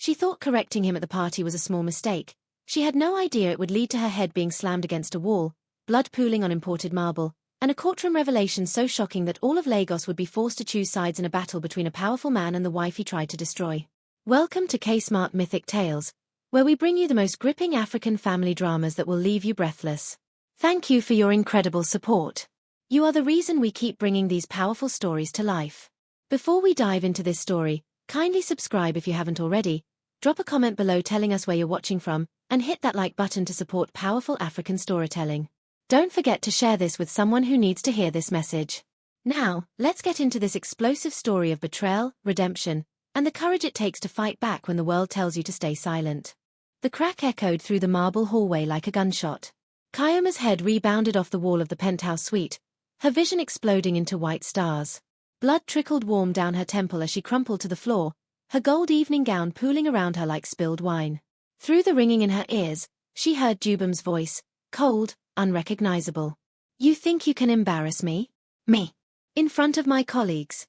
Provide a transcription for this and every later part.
She thought correcting him at the party was a small mistake. She had no idea it would lead to her head being slammed against a wall, blood pooling on imported marble, and a courtroom revelation so shocking that all of Lagos would be forced to choose sides in a battle between a powerful man and the wife he tried to destroy. Welcome to K-Smart Mythic Tales, where we bring you the most gripping African family dramas that will leave you breathless. Thank you for your incredible support. You are the reason we keep bringing these powerful stories to life. Before we dive into this story, kindly subscribe if you haven't already, drop a comment below telling us where you're watching from, and hit that like button to support powerful African storytelling. Don't forget to share this with someone who needs to hear this message. Now, let's get into this explosive story of betrayal, redemption, and the courage it takes to fight back when the world tells you to stay silent. The crack echoed through the marble hallway like a gunshot. Chioma's head rebounded off the wall of the penthouse suite, her vision exploding into white stars. Blood trickled warm down her temple as she crumpled to the floor, her gold evening gown pooling around her like spilled wine. Through the ringing in her ears, she heard Dubem's voice, cold, unrecognizable. You think you can embarrass me? Me. In front of my colleagues.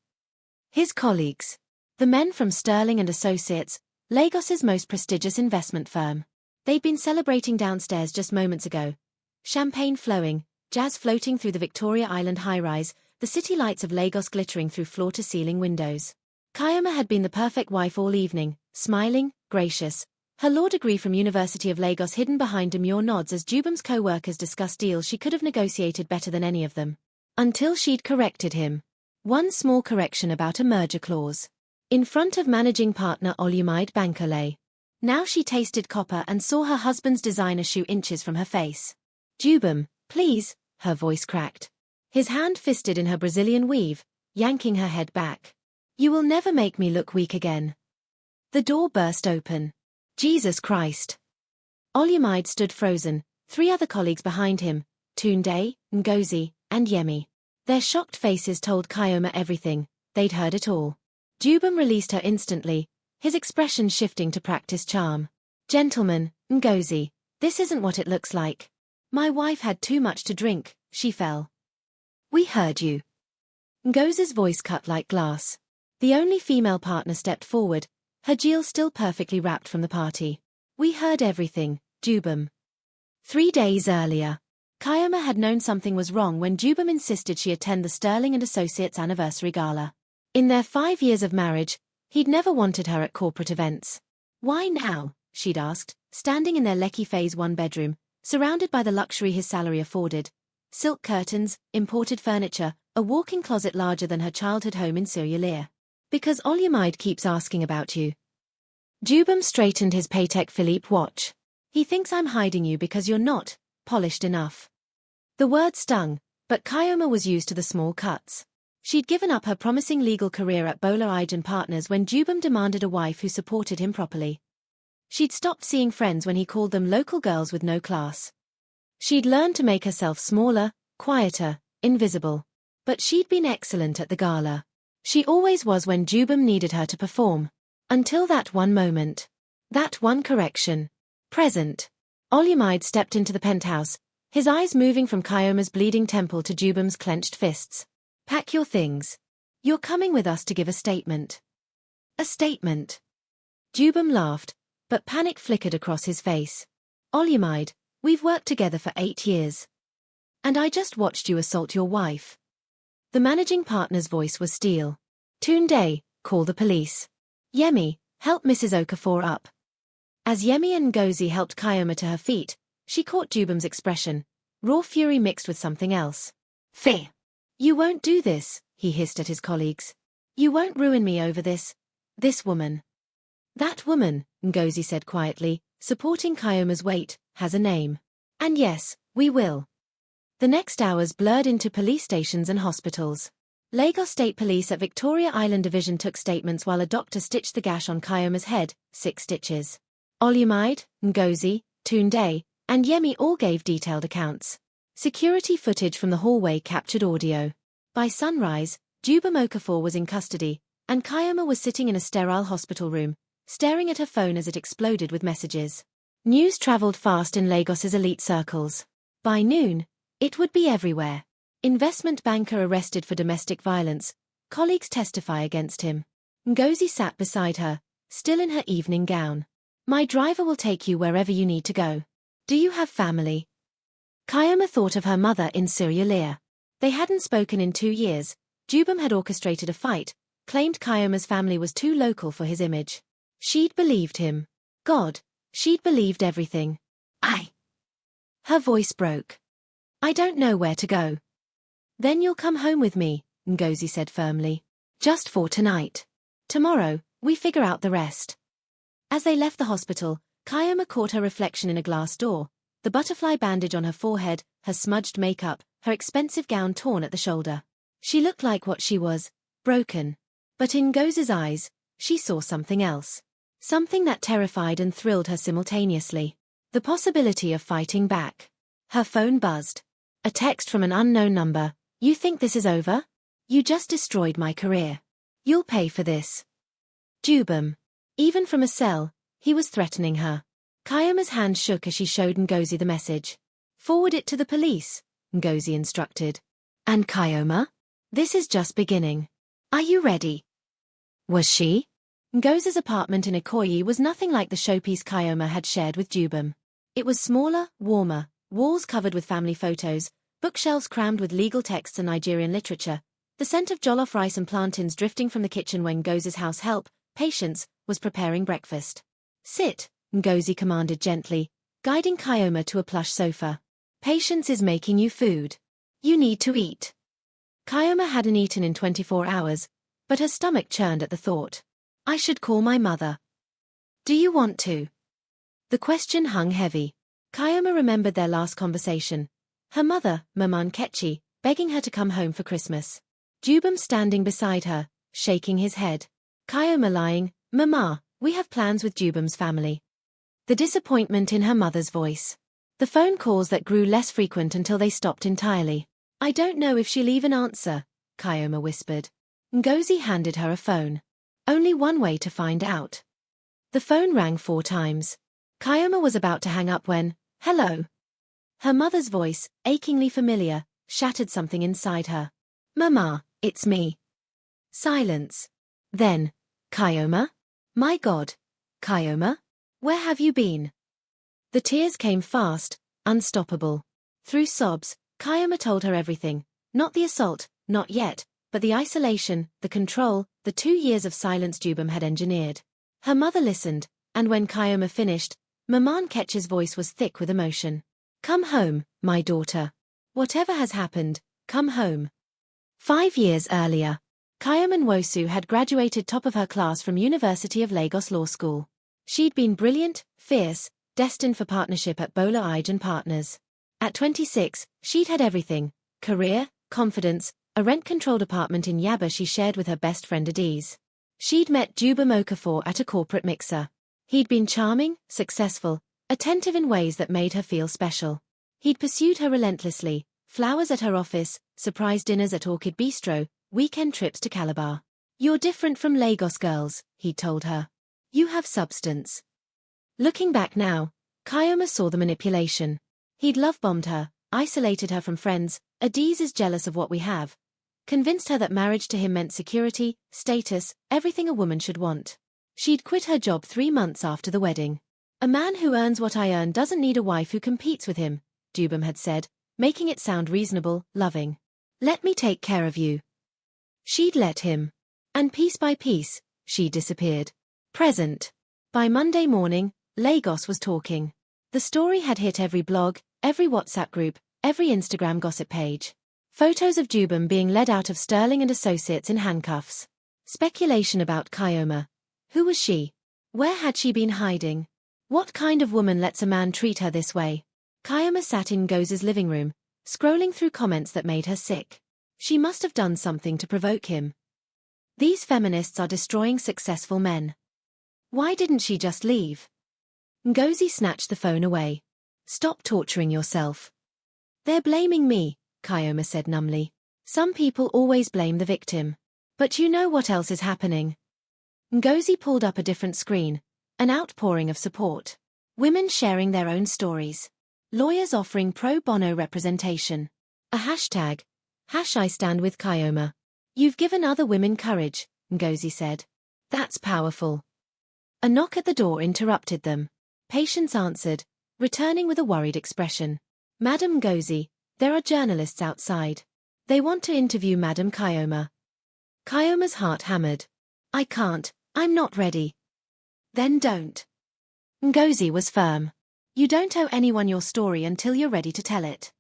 His colleagues. The men from Sterling and Associates, Lagos's most prestigious investment firm. They'd been celebrating downstairs just moments ago. Champagne flowing, jazz floating through the Victoria Island high-rise, the city lights of Lagos glittering through floor-to-ceiling windows. Chioma had been the perfect wife all evening, smiling, gracious, her law degree from University of Lagos hidden behind demure nods as Dubem's co-workers discussed deals she could have negotiated better than any of them. Until she'd corrected him. One small correction about a merger clause. In front of managing partner Olumide Bankole. Now she tasted copper and saw her husband's designer shoe inches from her face. Dubem, please, her voice cracked. His hand fisted in her Brazilian weave, yanking her head back. You will never make me look weak again. The door burst open. Jesus Christ. Olumide stood frozen, three other colleagues behind him, Tunde, Ngozi, and Yemi. Their shocked faces told Chioma everything, they'd heard it all. Dubem released her instantly, his expression shifting to practice charm. Gentlemen, Ngozi, this isn't what it looks like. My wife had too much to drink, she fell. We heard you. Ngozi's voice cut like glass. The only female partner stepped forward, her jewel still perfectly wrapped from the party. We heard everything, Dubem. 3 days earlier. Chioma had known something was wrong when Dubem insisted she attend the Sterling and Associates anniversary gala. In their 5 years of marriage, he'd never wanted her at corporate events. Why now, she'd asked, standing in their Lekki Phase 1 bedroom, surrounded by the luxury his salary afforded. Silk curtains, imported furniture, a walk-in closet larger than her childhood home in Surulere. Because Olumide keeps asking about you. Dubem straightened his Patek Philippe watch. He thinks I'm hiding you because you're not polished enough. The word stung, but Chioma was used to the small cuts. She'd given up her promising legal career at Bola Ige & Partners when Dubem demanded a wife who supported him properly. She'd stopped seeing friends when he called them local girls with no class. She'd learned to make herself smaller, quieter, invisible. But she'd been excellent at the gala. She always was when Dubem needed her to perform. Until that one moment. That one correction. Present. Olumide stepped into the penthouse, his eyes moving from Chioma's bleeding temple to Dubem's clenched fists. Pack your things. You're coming with us to give a statement. A statement. Dubem laughed, but panic flickered across his face. Olumide, we've worked together for 8 years. And I just watched you assault your wife. The managing partner's voice was steel. Tunde, call the police. Yemi, help Mrs. Okafor up. As Yemi and Ngozi helped Chioma to her feet, she caught Dubem's expression, raw fury mixed with something else. Fear. You won't do this, he hissed at his colleagues. You won't ruin me over this woman. That woman, Ngozi said quietly, supporting Chioma's weight, has a name. And yes, we will. The next hours blurred into police stations and hospitals. Lagos State Police at Victoria Island Division took statements while a doctor stitched the gash on Chioma's head, 6 stitches. Olumide, Ngozi, Tunde, and Yemi all gave detailed accounts. Security footage from the hallway captured audio. By sunrise, Dubem Okafor was in custody, and Chioma was sitting in a sterile hospital room, staring at her phone as it exploded with messages. News traveled fast in Lagos's elite circles. By noon, it would be everywhere. Investment banker arrested for domestic violence. Colleagues testify against him. Ngozi sat beside her, still in her evening gown. My driver will take you wherever you need to go. Do you have family? Chioma thought of her mother in Syria. They hadn't spoken in 2 years. Dubem had orchestrated a fight, claimed Chioma's family was too local for his image. She'd believed him. God, she'd believed everything. Her voice broke. I don't know where to go. Then you'll come home with me, Ngozi said firmly. Just for tonight. Tomorrow, we figure out the rest. As they left the hospital, Chioma caught her reflection in a glass door, the butterfly bandage on her forehead, her smudged makeup, her expensive gown torn at the shoulder. She looked like what she was, broken. But in Ngozi's eyes, she saw something else. Something that terrified and thrilled her simultaneously. The possibility of fighting back. Her phone buzzed. A text from an unknown number. You think this is over? You just destroyed my career. You'll pay for this. Dubem. Even from a cell, he was threatening her. Chioma's hand shook as she showed Ngozi the message. Forward it to the police, Ngozi instructed. And Chioma? This is just beginning. Are you ready? Was she? Ngozi's apartment in Ikoyi was nothing like the showpiece Chioma had shared with Dubem. It was smaller, warmer, walls covered with family photos, bookshelves crammed with legal texts and Nigerian literature, the scent of jollof rice and plantains drifting from the kitchen when Ngozi's house help, Patience, was preparing breakfast. Sit, Ngozi commanded gently, guiding Chioma to a plush sofa. Patience is making you food. You need to eat. Chioma hadn't eaten in 24 hours, but her stomach churned at the thought. I should call my mother. Do you want to? The question hung heavy. Chioma remembered their last conversation. Her mother, Mama Nkechi, begging her to come home for Christmas. Dubem standing beside her, shaking his head. Chioma lying, Mama, we have plans with Dubem's family. The disappointment in her mother's voice. The phone calls that grew less frequent until they stopped entirely. I don't know if she'll even answer, Chioma whispered. Ngozi handed her a phone. Only one way to find out. The phone rang 4 times. Chioma was about to hang up when, hello. Her mother's voice, achingly familiar, shattered something inside her. Mama, it's me. Silence. Then, Chioma? My God. Chioma? Where have you been? The tears came fast, unstoppable. Through sobs, Chioma told her everything. Not the assault, not yet, but the isolation, the control, the 2 years of silence Dubem had engineered. Her mother listened, and when Chioma finished, Mama Nkechi's voice was thick with emotion. Come home, my daughter. Whatever has happened, come home. 5 years earlier, Chioma Nwosu had graduated top of her class from University of Lagos Law School. She'd been brilliant, fierce, destined for partnership at Bola Ige and Partners. At 26, she'd had everything: career, confidence, a rent-controlled apartment in Yaba she shared with her best friend Adiz. She'd met Dubem Okafor at a corporate mixer. He'd been charming, successful, attentive in ways that made her feel special. He'd pursued her relentlessly, flowers at her office, surprise dinners at Orchid Bistro, weekend trips to Calabar. You're different from Lagos girls, he'd told her. You have substance. Looking back now, Chioma saw the manipulation. He'd love-bombed her, isolated her from friends. Adiz is jealous of what we have. Convinced her that marriage to him meant security, status, everything a woman should want. She'd quit her job 3 months after the wedding. A man who earns what I earn doesn't need a wife who competes with him, Dubem had said, making it sound reasonable, loving. Let me take care of you. She'd let him. And piece by piece, she disappeared. Present. By Monday morning, Lagos was talking. The story had hit every blog, every WhatsApp group, every Instagram gossip page. Photos of Dubem being led out of Sterling and Associates in handcuffs. Speculation about Chioma. Who was she? Where had she been hiding? What kind of woman lets a man treat her this way? Chioma sat in Ngozi's living room, scrolling through comments that made her sick. She must have done something to provoke him. These feminists are destroying successful men. Why didn't she just leave? Ngozi snatched the phone away. Stop torturing yourself. They're blaming me, Chioma said numbly. Some people always blame the victim. But you know what else is happening. Ngozi pulled up a different screen, an outpouring of support. Women sharing their own stories. Lawyers offering pro bono representation. A hashtag. #I stand with Chioma. You've given other women courage, Ngozi said. That's powerful. A knock at the door interrupted them. Patience answered, returning with a worried expression. Madam Ngozi, there are journalists outside. They want to interview Madam Chioma. Chioma's heart hammered. I can't, I'm not ready. Then don't. Ngozi was firm. You don't owe anyone your story until you're ready to tell it.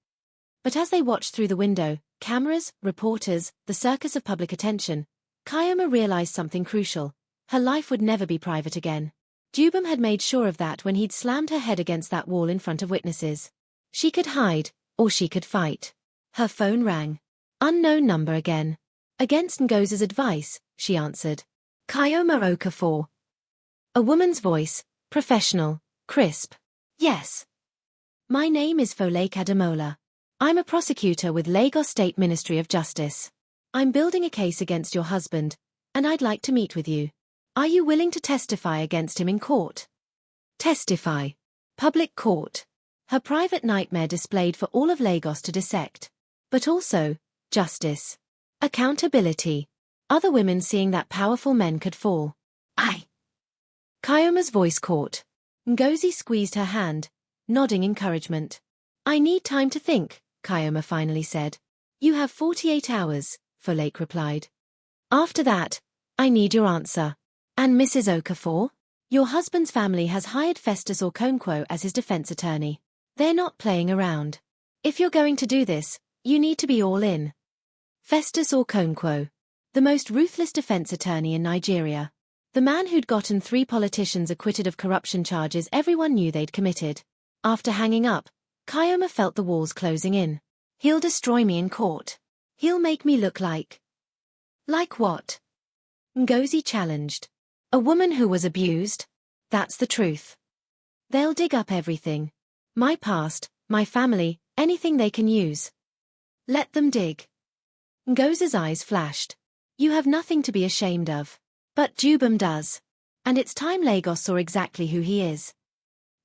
But as they watched through the window, cameras, reporters, the circus of public attention, Chioma realized something crucial. Her life would never be private again. Dubem had made sure of that when he'd slammed her head against that wall in front of witnesses. She could hide, or she could fight. Her phone rang. Unknown number again. Against Ngozi's advice, she answered. Chioma Okafor. A woman's voice, professional, crisp. Yes. My name is Folake Ademola. I'm a prosecutor with Lagos State Ministry of Justice. I'm building a case against your husband, and I'd like to meet with you. Are you willing to testify against him in court? Testify. Public court. Her private nightmare displayed for all of Lagos to dissect. But also, justice. Accountability. Other women seeing that powerful men could fall. Chioma's voice caught. Ngozi squeezed her hand, nodding encouragement. I need time to think, Chioma finally said. You have 48 hours, Folake replied. After that, I need your answer. And Mrs. Okafor? Your husband's family has hired Festus Okonkwo as his defense attorney. They're not playing around. If you're going to do this, you need to be all in. Festus Okonkwo. The most ruthless defense attorney in Nigeria. The man who'd gotten 3 politicians acquitted of corruption charges everyone knew they'd committed. After hanging up, Chioma felt the walls closing in. He'll destroy me in court. He'll make me look like... Like what? Ngozi challenged. A woman who was abused? That's the truth. They'll dig up everything. My past, my family, anything they can use. Let them dig. Ngozi's eyes flashed. You have nothing to be ashamed of. But Dubem does. And it's time Lagos saw exactly who he is.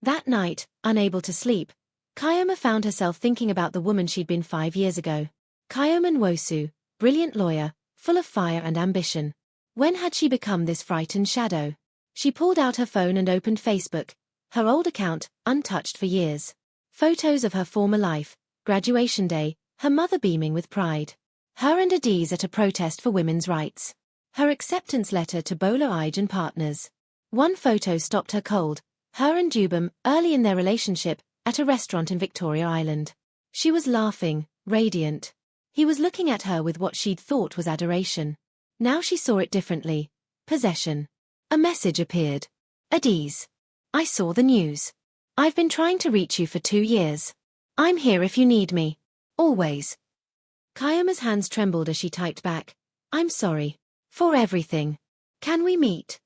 That night, unable to sleep, Chioma found herself thinking about the woman she'd been 5 years ago. Chioma Nwosu, brilliant lawyer, full of fire and ambition. When had she become this frightened shadow? She pulled out her phone and opened Facebook, her old account, untouched for years. Photos of her former life, graduation day, her mother beaming with pride. Her and Adiz at a protest for women's rights. Her acceptance letter to Bolo Ige and partners. One photo stopped her cold, her and Dubem, early in their relationship, at a restaurant in Victoria Island. She was laughing, radiant. He was looking at her with what she'd thought was adoration. Now she saw it differently. Possession. A message appeared. Adiz. I saw the news. I've been trying to reach you for 2 years. I'm here if you need me. Always. Chioma's hands trembled as she typed back. I'm sorry. For everything. Can we meet?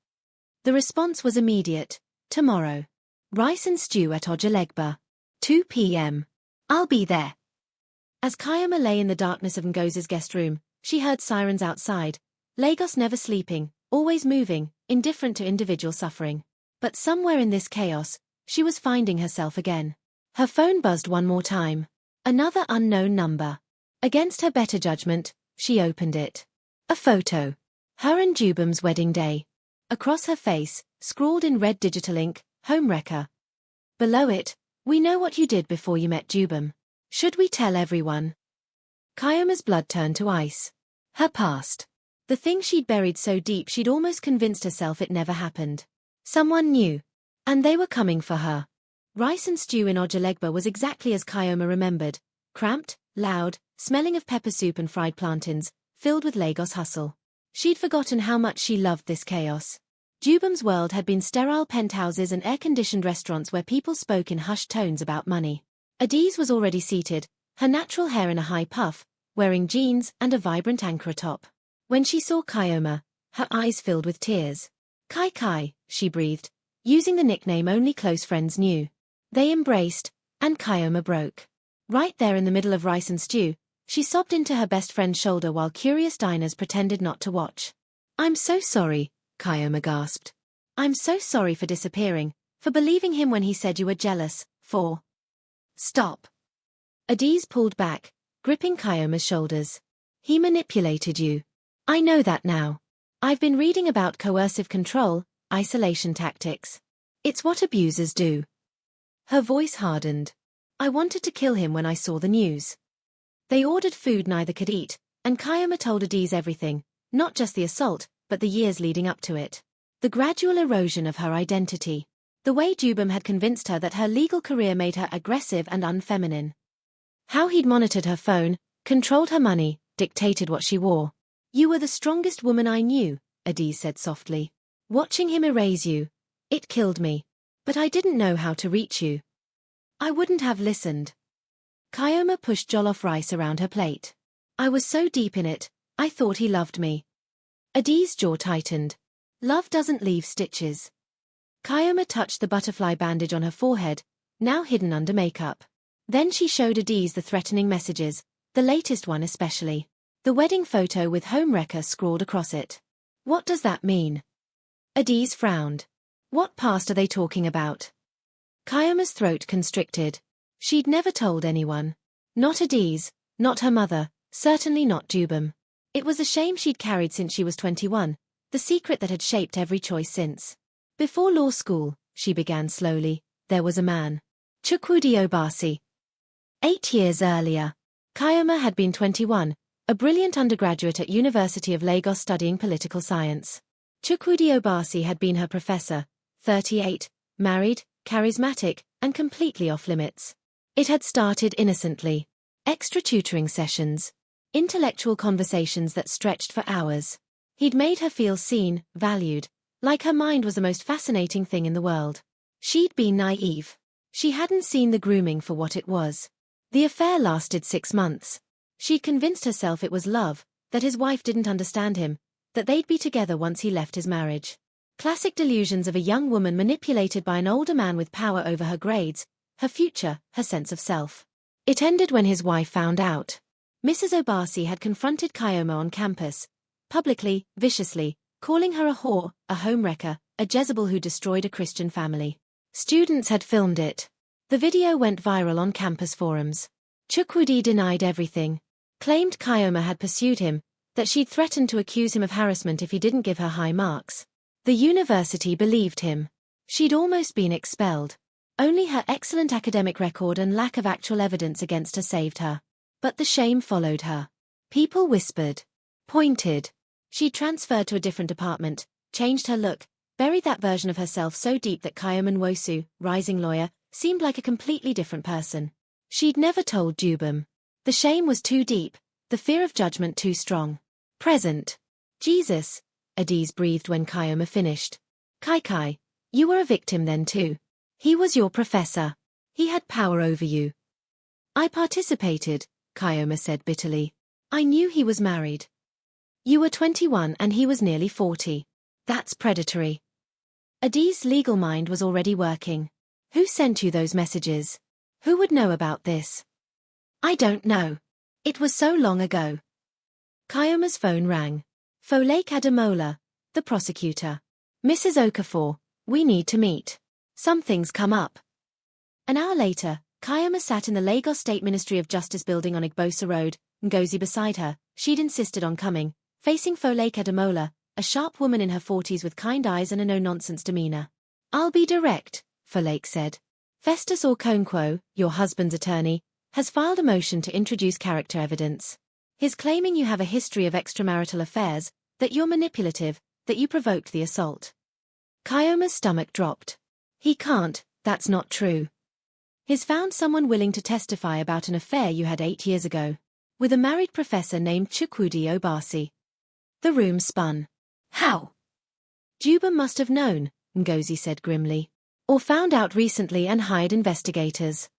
The response was immediate. Tomorrow. Rice and stew at Ojalegba. 2 p.m. I'll be there. As Chioma lay in the darkness of Ngozi's guest room, she heard sirens outside. Lagos never sleeping, always moving, indifferent to individual suffering. But somewhere in this chaos, she was finding herself again. Her phone buzzed one more time. Another unknown number. Against her better judgment, she opened it. A photo. Her and Dubem's wedding day. Across her face, scrawled in red digital ink, homewrecker. Below it, we know what you did before you met Dubem. Should we tell everyone? Chioma's blood turned to ice. Her past. The thing she'd buried so deep she'd almost convinced herself it never happened. Someone knew. And they were coming for her. Rice and stew in Ojalegba was exactly as Chioma remembered. Cramped, loud, smelling of pepper soup and fried plantains, filled with Lagos hustle. She'd forgotten how much she loved this chaos. Dubem's world had been sterile penthouses and air-conditioned restaurants where people spoke in hushed tones about money. Adiz was already seated, her natural hair in a high puff, wearing jeans and a vibrant Ankara top. When she saw Chioma, her eyes filled with tears. Kai, she breathed, using the nickname only close friends knew. They embraced, and Chioma broke. Right there in the middle of rice and stew, she sobbed into her best friend's shoulder while curious diners pretended not to watch. I'm so sorry, Chioma gasped. I'm so sorry for disappearing, for believing him when he said you were jealous, for... Stop. Adiz pulled back, gripping Chioma's shoulders. He manipulated you. I know that now. I've been reading about coercive control, isolation tactics. It's what abusers do. Her voice hardened. I wanted to kill him when I saw the news. They ordered food neither could eat, and Chioma told Adiz everything, not just the assault, but the years leading up to it. The gradual erosion of her identity. The way Dubem had convinced her that her legal career made her aggressive and unfeminine. How he'd monitored her phone, controlled her money, dictated what she wore. You were the strongest woman I knew, Adiz said softly. Watching him erase you. It killed me. But I didn't know how to reach you. I wouldn't have listened. Chioma pushed jollof rice around her plate. I was so deep in it, I thought he loved me. Adiz's jaw tightened. Love doesn't leave stitches. Chioma touched the butterfly bandage on her forehead, now hidden under makeup. Then she showed Adiz the threatening messages, the latest one especially. The wedding photo with homewrecker scrawled across it. What does that mean? Adiz frowned. What past are they talking about? Chioma's throat constricted. She'd never told anyone. Not Adiz, not her mother, certainly not Dubem. It was a shame she'd carried since she was 21, the secret that had shaped every choice since. Before law school, she began slowly, there was a man. Chukwudi Obasi. 8 years earlier. Chioma had been 21, a brilliant undergraduate at University of Lagos studying political science. Chukwudi Obasi had been her professor, 38, married, charismatic, and completely off-limits. It had started innocently. Extra tutoring sessions. Intellectual conversations that stretched for hours. He'd made her feel seen, valued, like her mind was the most fascinating thing in the world. She'd been naive. She hadn't seen the grooming for what it was. The affair lasted 6 months. She'd convinced herself it was love, that his wife didn't understand him, that they'd be together once he left his marriage. Classic delusions of a young woman manipulated by an older man with power over her grades, her future, her sense of self. It ended when his wife found out. Mrs. Obasi had confronted Chioma on campus, publicly, viciously, calling her a whore, a homewrecker, a Jezebel who destroyed a Christian family. Students had filmed it. The video went viral on campus forums. Chukwudi denied everything. Claimed Chioma had pursued him, that she'd threatened to accuse him of harassment if he didn't give her high marks. The university believed him. She'd almost been expelled. Only her excellent academic record and lack of actual evidence against her saved her. But the shame followed her. People whispered. Pointed. She transferred to a different department, changed her look, buried that version of herself so deep that Chioma Nwosu, rising lawyer, seemed like a completely different person. She'd never told Dubem. The shame was too deep, the fear of judgment too strong. Present. Jesus, Adiz breathed when Chioma finished. Kai, you were a victim then too. He was your professor. He had power over you. I participated, Chioma said bitterly. I knew he was married. You were 21 and he was nearly 40. That's predatory. Adiz's legal mind was already working. Who sent you those messages? Who would know about this? I don't know. It was so long ago. Chioma's phone rang. Folake Ademola, the prosecutor. Mrs. Okafor, we need to meet. Something's come up. An hour later, Chioma sat in the Lagos State Ministry of Justice building on Igbosa Road, Ngozi beside her. She'd insisted on coming, facing Folake Ademola, a sharp woman in her 40s with kind eyes and a no-nonsense demeanor. I'll be direct, Folake said. Festus Okonkwo, your husband's attorney, has filed a motion to introduce character evidence. He's claiming you have a history of extramarital affairs, that you're manipulative, that you provoked the assault. Chioma's stomach dropped. He can't, that's not true. He's found someone willing to testify about an affair you had 8 years ago, with a married professor named Chukwudi Obasi. The room spun. How? Dubem must have known, Ngozi said grimly. Or found out recently and hired investigators.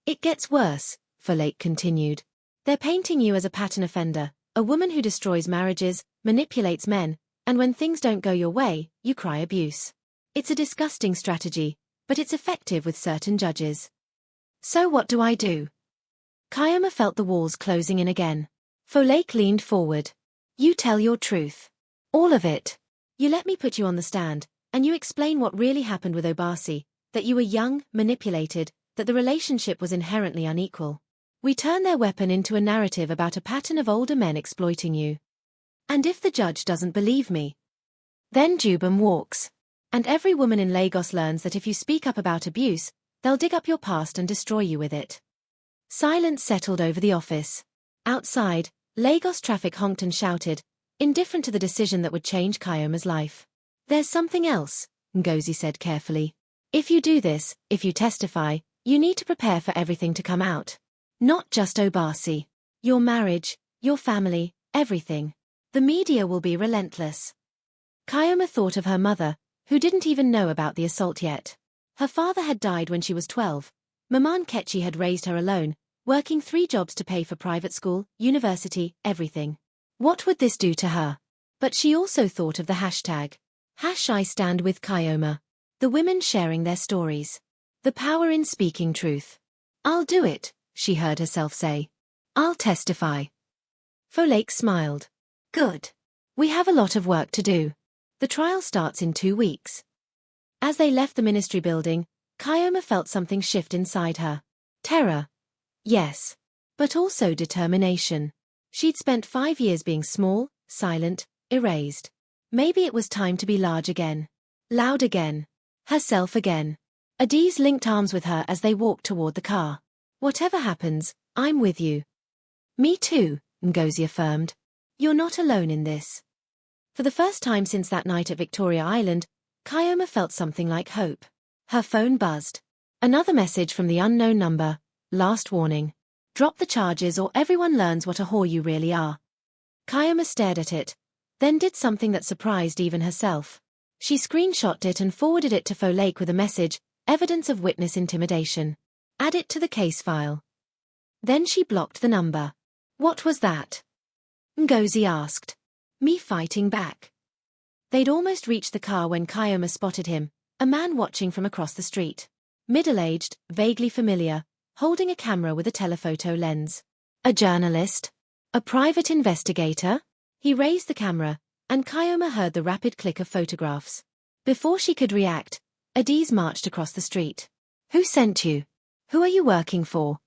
It gets worse, Folake continued. They're painting you as a pattern offender, a woman who destroys marriages, manipulates men, and when things don't go your way, you cry abuse. It's a disgusting strategy, but it's effective with certain judges. So what do I do? Chioma felt the walls closing in again. Folake leaned forward. You tell your truth. All of it. You let me put you on the stand, and you explain what really happened with Obasi, that you were young, manipulated, that the relationship was inherently unequal. We turn their weapon into a narrative about a pattern of older men exploiting you. And if the judge doesn't believe me? Then Dubem walks. And every woman in Lagos learns that if you speak up about abuse, they'll dig up your past and destroy you with it. Silence settled over the office. Outside, Lagos traffic honked and shouted, indifferent to the decision that would change Chioma's life. There's something else, Ngozi said carefully. If you do this, if you testify, you need to prepare for everything to come out. Not just Obasi. Your marriage, your family, everything. The media will be relentless. Chioma thought of her mother, who didn't even know about the assault yet. Her father had died when she was 12. Mama Nkechi had raised her alone, working 3 jobs to pay for private school, university, everything. What would this do to her? But she also thought of the hashtag. #I stand with Chioma. The women sharing their stories. The power in speaking truth. I'll do it, she heard herself say. I'll testify. Folake smiled. Good. We have a lot of work to do. The trial starts in 2 weeks. As they left the ministry building, Chioma felt something shift inside her. Terror. Yes. But also determination. She'd spent 5 years being small, silent, erased. Maybe it was time to be large again. Loud again. Herself again. Adiz linked arms with her as they walked toward the car. Whatever happens, I'm with you. Me too, Ngozi affirmed. You're not alone in this. For the first time since that night at Victoria Island, Chioma felt something like hope. Her phone buzzed. Another message from the unknown number. Last warning. Drop the charges or everyone learns what a whore you really are. Chioma stared at it, then did something that surprised even herself. She screenshotted it and forwarded it to Folake with a message, evidence of witness intimidation. Add it to the case file. Then she blocked the number. What was that? Ngozi asked. Me fighting back. They'd almost reached the car when Chioma spotted him, a man watching from across the street. Middle-aged, vaguely familiar, holding a camera with a telephoto lens. A journalist? A private investigator? He raised the camera, and Chioma heard the rapid click of photographs. Before she could react, Adiz marched across the street. Who sent you? Who are you working for?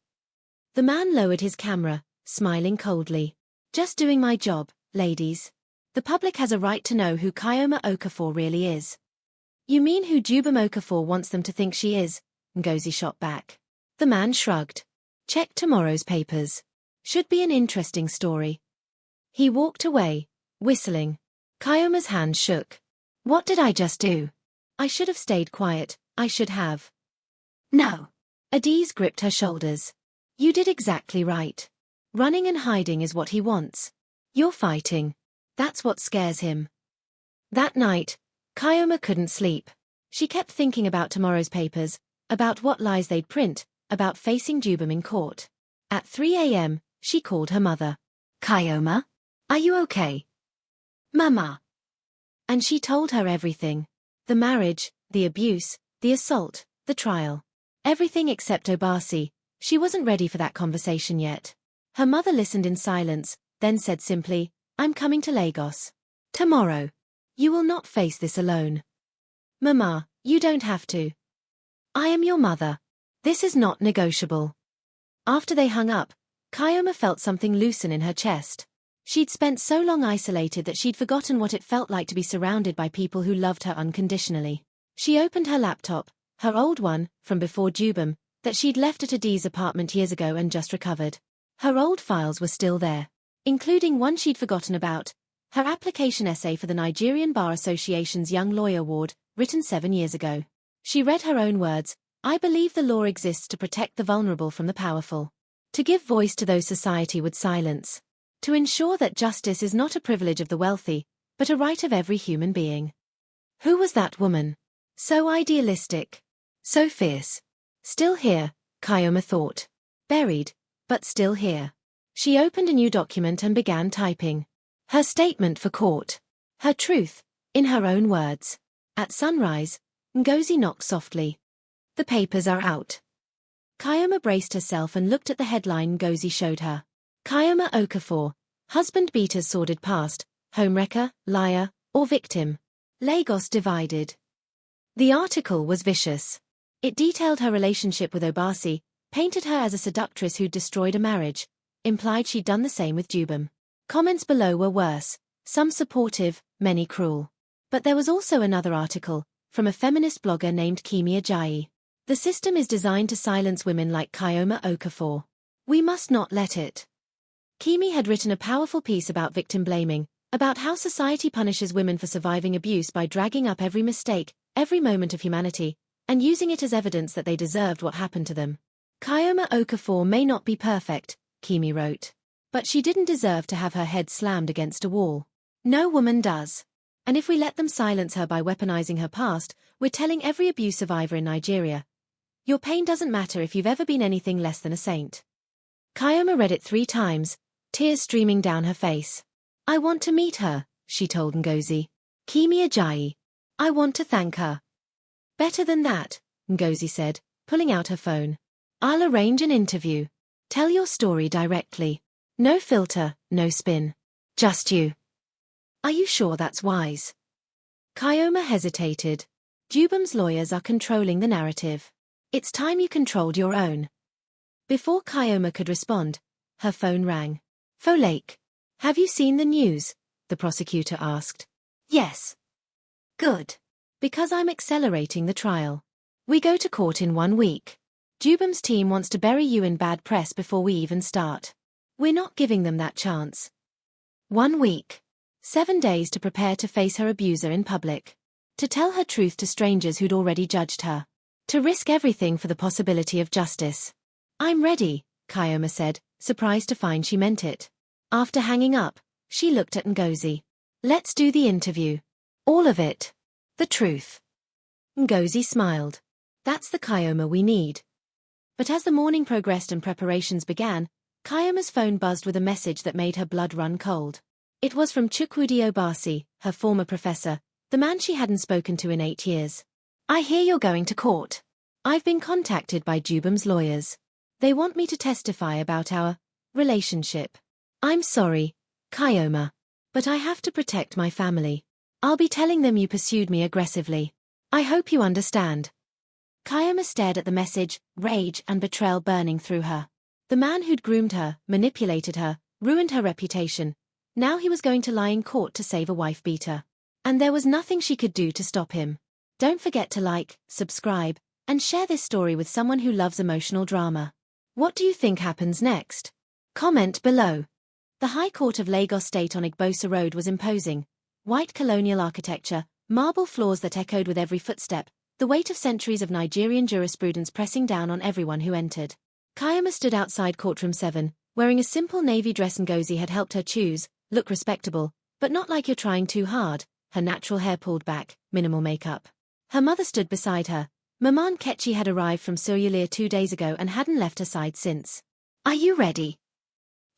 The man lowered his camera, smiling coldly. Just doing my job, ladies. The public has a right to know who Chioma Okafor really is. You mean who Dubem Okafor wants them to think she is? Ngozi shot back. The man shrugged. Check tomorrow's papers. Should be an interesting story. He walked away, whistling. Chioma's hand shook. What did I just do? I should have stayed quiet, I should have. No. Adiz gripped her shoulders. You did exactly right. Running and hiding is what he wants. You're fighting. That's what scares him. That night, Chioma couldn't sleep. She kept thinking about tomorrow's papers, about what lies they'd print, about facing Dubem in court. At 3 a.m., she called her mother. Chioma? Are you okay? Mama. And she told her everything. The marriage, the abuse, the assault, the trial. Everything except Obasi. She wasn't ready for that conversation yet. Her mother listened in silence, then said simply, I'm coming to Lagos. Tomorrow. You will not face this alone. Mama, you don't have to. I am your mother. This is not negotiable. After they hung up, Chioma felt something loosen in her chest. She'd spent so long isolated that she'd forgotten what it felt like to be surrounded by people who loved her unconditionally. She opened her laptop, her old one, from before Dubem, that she'd left at Adiz's apartment years ago and just recovered. Her old files were still there, including one she'd forgotten about, her application essay for the Nigerian Bar Association's Young Lawyer Award, written 7 years ago. She read her own words, I believe the law exists to protect the vulnerable from the powerful. To give voice to those society would silence. To ensure that justice is not a privilege of the wealthy, but a right of every human being. Who was that woman? So idealistic. So fierce. Still here, Chioma thought. Buried, but still here. She opened a new document and began typing. Her statement for court. Her truth, in her own words. At sunrise, Ngozi knocked softly. The papers are out. Chioma braced herself and looked at the headline Ngozi showed her. Chioma Okafor, husband beater's sordid past, homewrecker, liar, or victim. Lagos divided. The article was vicious. It detailed her relationship with Obasi, painted her as a seductress who'd destroyed a marriage, implied she'd done the same with Dubem. Comments below were worse, some supportive, many cruel. But there was also another article, from a feminist blogger named Kemi Ajayi. The system is designed to silence women like Chioma Okafor. We must not let it. Kemi had written a powerful piece about victim blaming, about how society punishes women for surviving abuse by dragging up every mistake, every moment of humanity, and using it as evidence that they deserved what happened to them. Chioma Okafor may not be perfect, Kemi wrote. But she didn't deserve to have her head slammed against a wall. No woman does. And if we let them silence her by weaponizing her past, we're telling every abuse survivor in Nigeria, your pain doesn't matter if you've ever been anything less than a saint. Chioma read it 3 times, tears streaming down her face. I want to meet her, she told Ngozi. Kemi Ajayi. I want to thank her. Better than that, Ngozi said, pulling out her phone. I'll arrange an interview. Tell your story directly. No filter, no spin. Just you. Are you sure that's wise? Chioma hesitated. Dubem's lawyers are controlling the narrative. It's time you controlled your own. Before Chioma could respond, her phone rang. Folake. Have you seen the news? The prosecutor asked. Yes. Good. Because I'm accelerating the trial. We go to court in 1 week. Dubem's team wants to bury you in bad press before we even start. We're not giving them that chance. 1 week. 7 days to prepare to face her abuser in public. To tell her truth to strangers who'd already judged her. To risk everything for the possibility of justice. I'm ready, Chioma said, surprised to find she meant it. After hanging up, she looked at Ngozi. Let's do the interview. All of it. The truth. Ngozi smiled. That's the Chioma we need. But as the morning progressed and preparations began, Chioma's phone buzzed with a message that made her blood run cold. It was from Chukwudi Obasi, her former professor, the man she hadn't spoken to in 8 years. I hear you're going to court. I've been contacted by Dubem's lawyers. They want me to testify about our relationship. I'm sorry, Chioma, but I have to protect my family. I'll be telling them you pursued me aggressively. I hope you understand. Chioma stared at the message, rage and betrayal burning through her. The man who'd groomed her, manipulated her, ruined her reputation. Now he was going to lie in court to save a wife-beater. And there was nothing she could do to stop him. Don't forget to like, subscribe, and share this story with someone who loves emotional drama. What do you think happens next? Comment below. The High Court of Lagos State on Igbosa Road was imposing. White colonial architecture, marble floors that echoed with every footstep, the weight of centuries of Nigerian jurisprudence pressing down on everyone who entered. Chioma stood outside Courtroom 7, wearing a simple navy dress Ngozi had helped her choose, look respectable, but not like you're trying too hard, her natural hair pulled back, minimal makeup. Her mother stood beside her. Maman Kechi had arrived from Surulere 2 days ago and hadn't left her side since. Are you ready?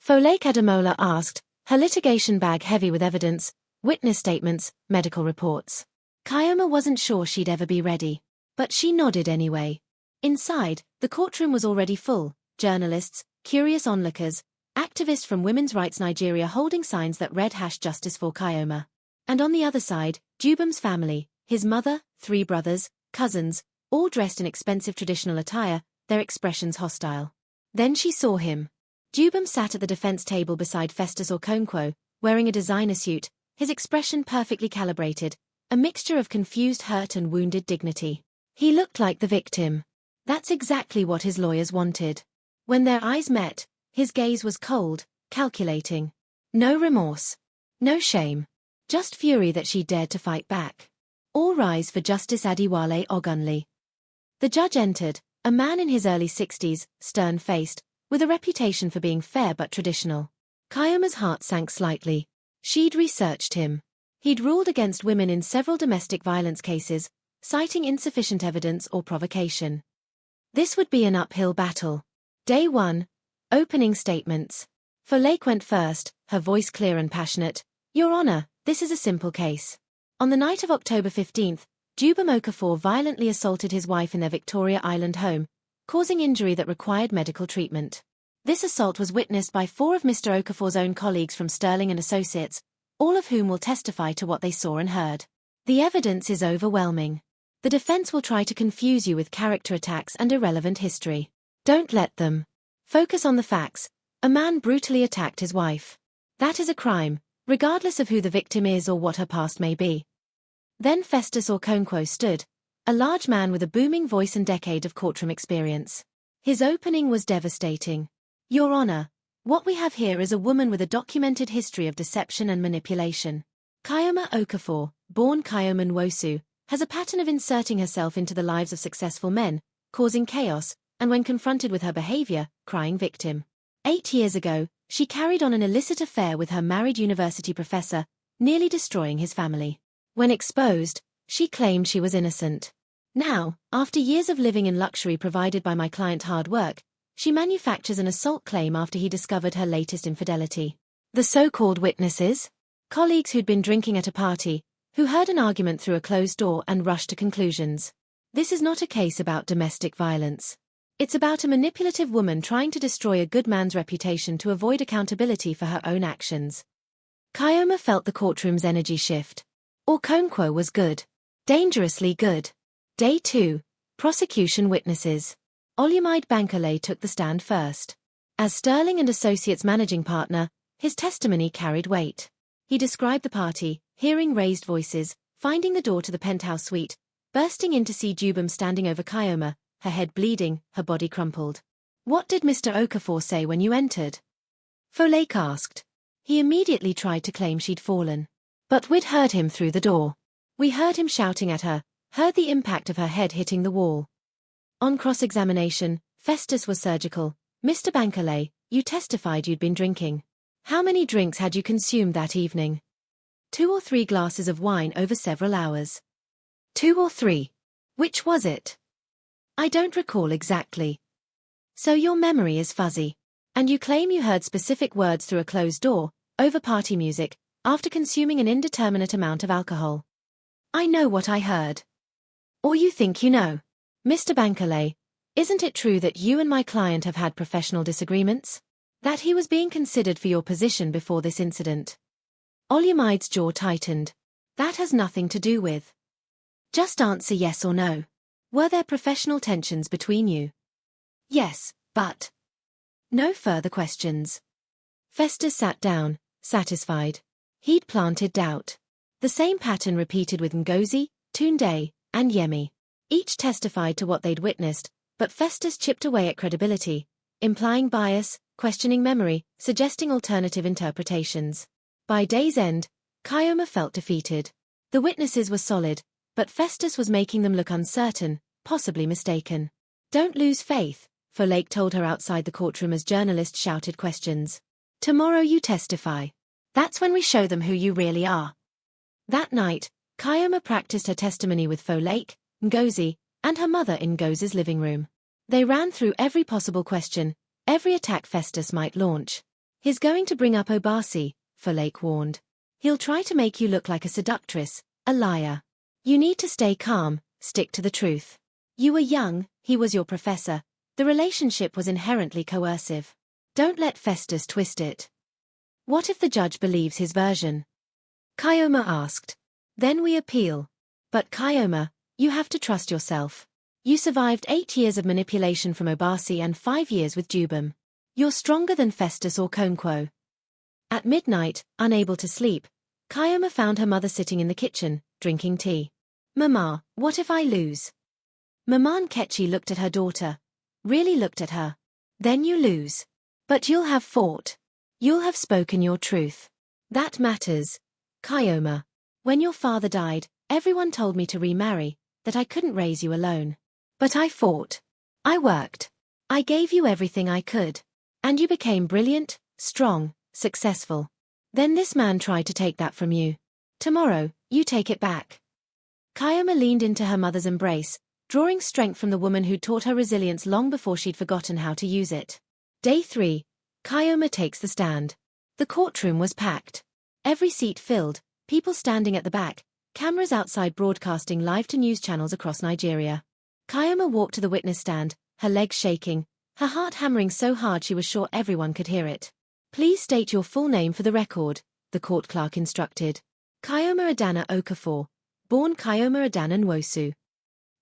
Folake Ademola asked, her litigation bag heavy with evidence, witness statements, medical reports. Chioma wasn't sure she'd ever be ready. But she nodded anyway. Inside, the courtroom was already full, journalists, curious onlookers, activists from Women's Rights Nigeria holding signs that read #Justice for Chioma. And on the other side, Dubem's family, his mother, 3 brothers, cousins, all dressed in expensive traditional attire, their expressions hostile. Then she saw him. Dubem sat at the defense table beside Festus Okonkwo, wearing a designer suit, his expression perfectly calibrated, a mixture of confused hurt and wounded dignity. He looked like the victim. That's exactly what his lawyers wanted. When their eyes met, his gaze was cold, calculating. No remorse. No shame. Just fury that she dared to fight back. All rise for Justice Adiwale Ogunle. The judge entered, a man in his early 60s, stern-faced, with a reputation for being fair but traditional. Chioma's heart sank slightly. She'd researched him. He'd ruled against women in several domestic violence cases, citing insufficient evidence or provocation. This would be an uphill battle. Day 1. Opening statements. Folake went first, her voice clear and passionate. Your Honor, this is a simple case. On the night of October 15th, Dubem Okafor violently assaulted his wife in their Victoria Island home, causing injury that required medical treatment. This assault was witnessed by 4 of Mr. Okafor's own colleagues from Sterling and Associates, all of whom will testify to what they saw and heard. The evidence is overwhelming. The defense will try to confuse you with character attacks and irrelevant history. Don't let them. Focus on the facts. A man brutally attacked his wife. That is a crime, regardless of who the victim is or what her past may be. Then Festus Okonkwo stood, a large man with a booming voice and decade of courtroom experience. His opening was devastating. Your Honor, what we have here is a woman with a documented history of deception and manipulation. Chioma Okafor, born Chioma Nwosu, has a pattern of inserting herself into the lives of successful men, causing chaos, and when confronted with her behavior, crying victim. 8 years ago, she carried on an illicit affair with her married university professor, nearly destroying his family. When exposed, she claimed she was innocent. Now, after years of living in luxury provided by my client's hard work, she manufactures an assault claim after he discovered her latest infidelity. The so-called witnesses? Colleagues who'd been drinking at a party, who heard an argument through a closed door and rushed to conclusions. This is not a case about domestic violence. It's about a manipulative woman trying to destroy a good man's reputation to avoid accountability for her own actions. Chioma felt the courtroom's energy shift. Okonkwo was good. Dangerously good. Day 2. Prosecution witnesses. Olumide Bankole took the stand first. As Sterling and Associates managing partner, his testimony carried weight. He described the party, hearing raised voices, finding the door to the penthouse suite, bursting in to see Dubem standing over Chioma, her head bleeding, her body crumpled. What did Mr. Okafor say when you entered? Folake asked. He immediately tried to claim she'd fallen. But we'd heard him through the door. We heard him shouting at her, heard the impact of her head hitting the wall. On cross-examination, Festus was surgical. Mr. Bankole, you testified you'd been drinking. How many drinks had you consumed that evening? 2 or 3 glasses of wine over several hours. 2 or 3. Which was it? I don't recall exactly. So your memory is fuzzy. And you claim you heard specific words through a closed door, over party music, after consuming an indeterminate amount of alcohol. I know what I heard. Or you think you know. Mr. Bankole, isn't it true that you and my client have had professional disagreements? That he was being considered for your position before this incident? Olumide's jaw tightened. That has nothing to do with. Just answer yes or no. Were there professional tensions between you? Yes, but. No further questions. Festus sat down, satisfied. He'd planted doubt. The same pattern repeated with Ngozi, Tunde, and Yemi. Each testified to what they'd witnessed, but Festus chipped away at credibility, implying bias, questioning memory, suggesting alternative interpretations. By day's end, Chioma felt defeated. The witnesses were solid, but Festus was making them look uncertain, possibly mistaken. Don't lose faith, Folake told her outside the courtroom as journalists shouted questions. Tomorrow you testify. That's when we show them who you really are. That night, Chioma practiced her testimony with Folake, Ngozi, and her mother in Ngozi's living room. They ran through every possible question, every attack Festus might launch. He's going to bring up Obasi, Folake warned. He'll try to make you look like a seductress, a liar. You need to stay calm, stick to the truth. You were young, he was your professor. The relationship was inherently coercive. Don't let Festus twist it. What if the judge believes his version? Chioma asked. Then we appeal. But Chioma, you have to trust yourself. You survived 8 years of manipulation from Obasi and 5 years with Dubem. You're stronger than Festus or Okonkwo. At midnight, unable to sleep, Chioma found her mother sitting in the kitchen, drinking tea. Mama, what if I lose? Mama Nkechi looked at her daughter. Really looked at her. Then you lose. But you'll have fought. You'll have spoken your truth. That matters. Chioma. When your father died, everyone told me to remarry, that I couldn't raise you alone. But I fought. I worked. I gave you everything I could. And you became brilliant, strong, successful. Then this man tried to take that from you. Tomorrow, you take it back. Chioma leaned into her mother's embrace, drawing strength from the woman who'd taught her resilience long before she'd forgotten how to use it. Day 3. Chioma takes the stand. The courtroom was packed. Every seat filled, people standing at the back, cameras outside broadcasting live to news channels across Nigeria. Chioma walked to the witness stand, her legs shaking, her heart hammering so hard she was sure everyone could hear it. Please state your full name for the record, the court clerk instructed. Chioma Adana Okafor, born Chioma Adana Nwosu.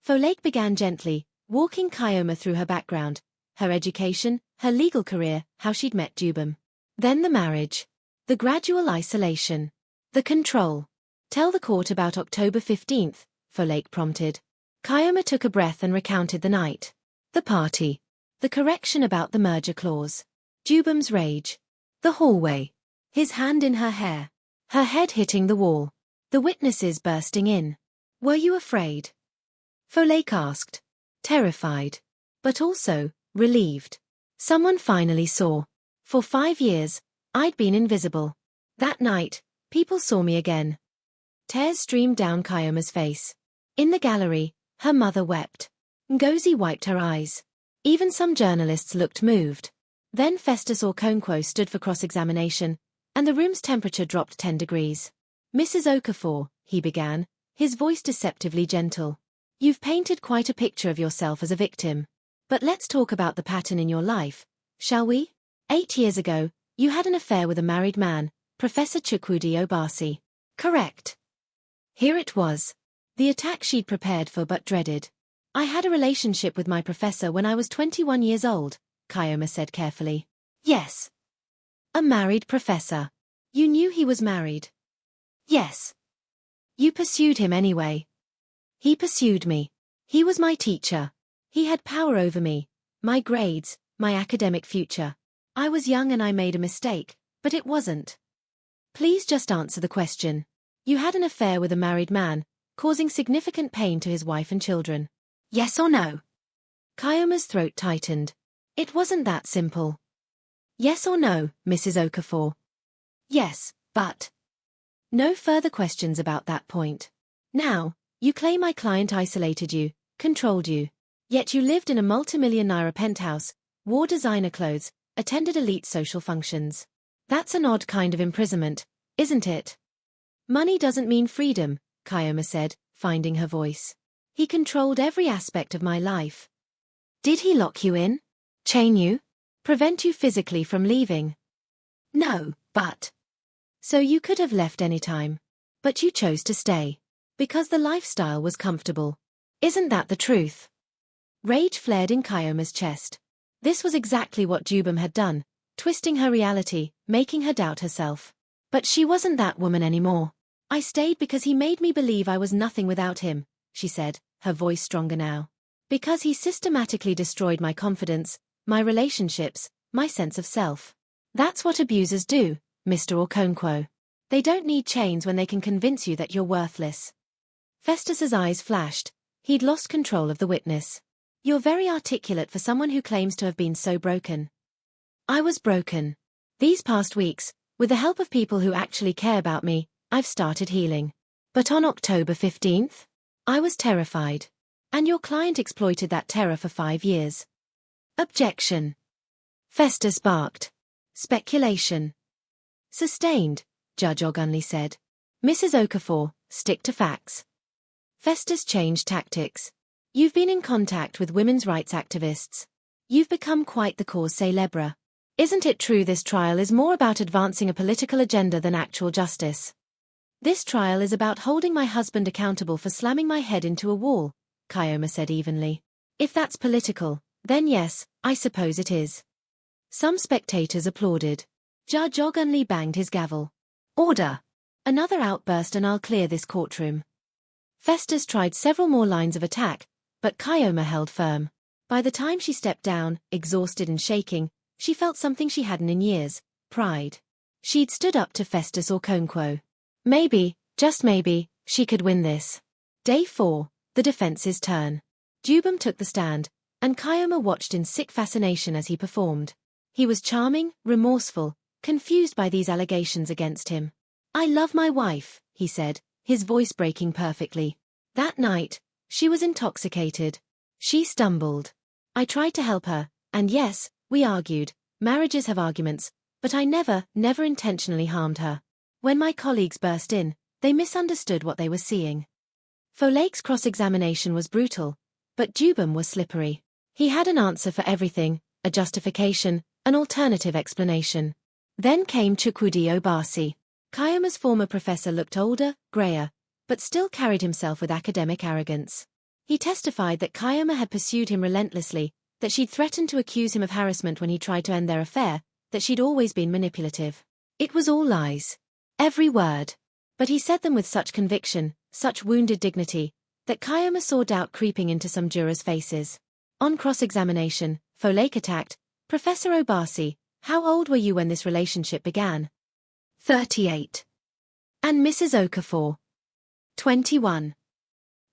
Folake began gently, walking Chioma through her background, her education, her legal career, how she'd met Dubem. Then the marriage. The gradual isolation. The control. Tell the court about October 15th, Folake prompted. Chioma took a breath and recounted the night. The party. The correction about the merger clause. Dubem's rage. The hallway. His hand in her hair. Her head hitting the wall. The witnesses bursting in. Were you afraid? Folake asked. Terrified. But also, relieved. Someone finally saw. For 5 years, I'd been invisible. That night, people saw me again. Tears streamed down Chioma's face. In the gallery, her mother wept. Ngozi wiped her eyes. Even some journalists looked moved. Then Festus Okonkwo stood for cross-examination, and the room's temperature dropped 10 degrees. Mrs. Okafor, he began, his voice deceptively gentle. You've painted quite a picture of yourself as a victim. But let's talk about the pattern in your life, shall we? 8 years ago, you had an affair with a married man, Professor Chukwudi Obasi. Correct. Here it was. The attack she'd prepared for but dreaded. I had a relationship with my professor when I was 21 years old, Chioma said carefully. Yes. A married professor. You knew he was married? Yes. You pursued him anyway. He pursued me. He was my teacher. He had power over me, my grades, my academic future. I was young and I made a mistake, but it wasn't. Please just answer the question. You had an affair with a married man, causing significant pain to his wife and children. Yes or no? Chioma's throat tightened. It wasn't that simple. Yes or no, Mrs. Okafor? Yes, but... No further questions about that point. Now, you claim my client isolated you, controlled you. Yet you lived in a multi-million naira penthouse, wore designer clothes, attended elite social functions. That's an odd kind of imprisonment, isn't it? Money doesn't mean freedom, Chioma said, finding her voice. He controlled every aspect of my life. Did he lock you in? Chain you? Prevent you physically from leaving? No, but... So you could have left any time. But you chose to stay. Because the lifestyle was comfortable. Isn't that the truth? Rage flared in Chioma's chest. This was exactly what Dubem had done, twisting her reality, making her doubt herself. But she wasn't that woman anymore. I stayed because he made me believe I was nothing without him, she said, her voice stronger now. Because he systematically destroyed my confidence, my relationships, my sense of self. That's what abusers do, Mr. Okonkwo. They don't need chains when they can convince you that you're worthless. Festus's eyes flashed. He'd lost control of the witness. You're very articulate for someone who claims to have been so broken. I was broken. These past weeks, with the help of people who actually care about me, I've started healing. But on October 15th, I was terrified. And your client exploited that terror for 5 years. Objection. Festus barked. Speculation. Sustained, Judge Ogunle said. Mrs. Okafor, stick to facts. Festus changed tactics. You've been in contact with women's rights activists. You've become quite the cause célèbre. Isn't it true this trial is more about advancing a political agenda than actual justice? This trial is about holding my husband accountable for slamming my head into a wall, Chioma said evenly. If that's political, then yes, I suppose it is. Some spectators applauded. Judge Ogunle banged his gavel. Order! Another outburst and I'll clear this courtroom. Festus tried several more lines of attack, but Chioma held firm. By the time she stepped down, exhausted and shaking, she felt something she hadn't in years, pride. She'd stood up to Festus Okonkwo. Maybe, just maybe, she could win this. Day 4, the defense's turn. Dubem took the stand, and Chioma watched in sick fascination as he performed. He was charming, remorseful, confused by these allegations against him. I love my wife, he said, his voice breaking perfectly. That night, she was intoxicated. She stumbled. I tried to help her, and yes, we argued. Marriages have arguments, but I never intentionally harmed her. When my colleagues burst in, they misunderstood what they were seeing. Folake's cross-examination was brutal, but Dubem was slippery. He had an answer for everything, a justification, an alternative explanation. Then came Chukwudi Obasi. Chioma's former professor looked older, grayer, but still carried himself with academic arrogance. He testified that Chioma had pursued him relentlessly, that she'd threatened to accuse him of harassment when he tried to end their affair, that she'd always been manipulative. It was all lies. Every word. But he said them with such conviction, such wounded dignity, that Chioma saw doubt creeping into some jurors' faces. On cross-examination, Folake attacked, "Professor Obasi, how old were you when this relationship began?" 38. And Mrs. Okafor? 21.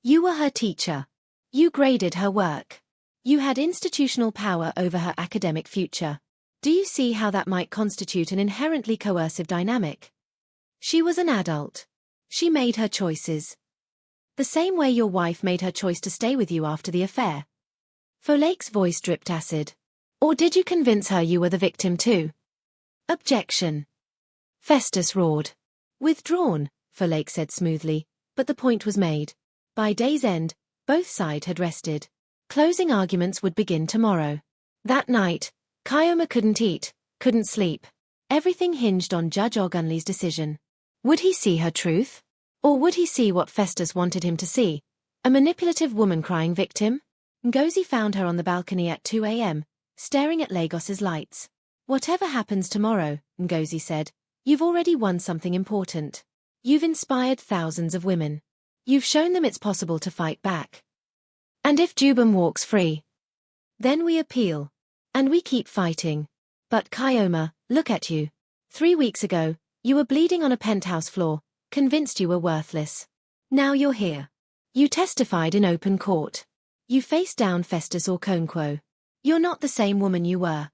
You were her teacher. You graded her work. You had institutional power over her academic future. Do you see how that might constitute an inherently coercive dynamic? She was an adult. She made her choices. The same way your wife made her choice to stay with you after the affair. Folake's voice dripped acid. Or did you convince her you were the victim too? Objection. Festus roared. Withdrawn, Folake said smoothly, but the point was made. By day's end, both sides had rested. Closing arguments would begin tomorrow. That night, Chioma couldn't eat, couldn't sleep. Everything hinged on Judge Ogunle's decision. Would he see her truth? Or would he see what Festus wanted him to see? A manipulative woman crying victim? Ngozi found her on the balcony at 2 a.m., staring at Lagos's lights. Whatever happens tomorrow, Ngozi said, you've already won something important. You've inspired thousands of women. You've shown them it's possible to fight back. And if Dubem walks free, then we appeal. And we keep fighting. But Chioma, look at you. 3 weeks ago, you were bleeding on a penthouse floor, convinced you were worthless. Now you're here. You testified in open court. You faced down Festus Okonkwo. You're not the same woman you were.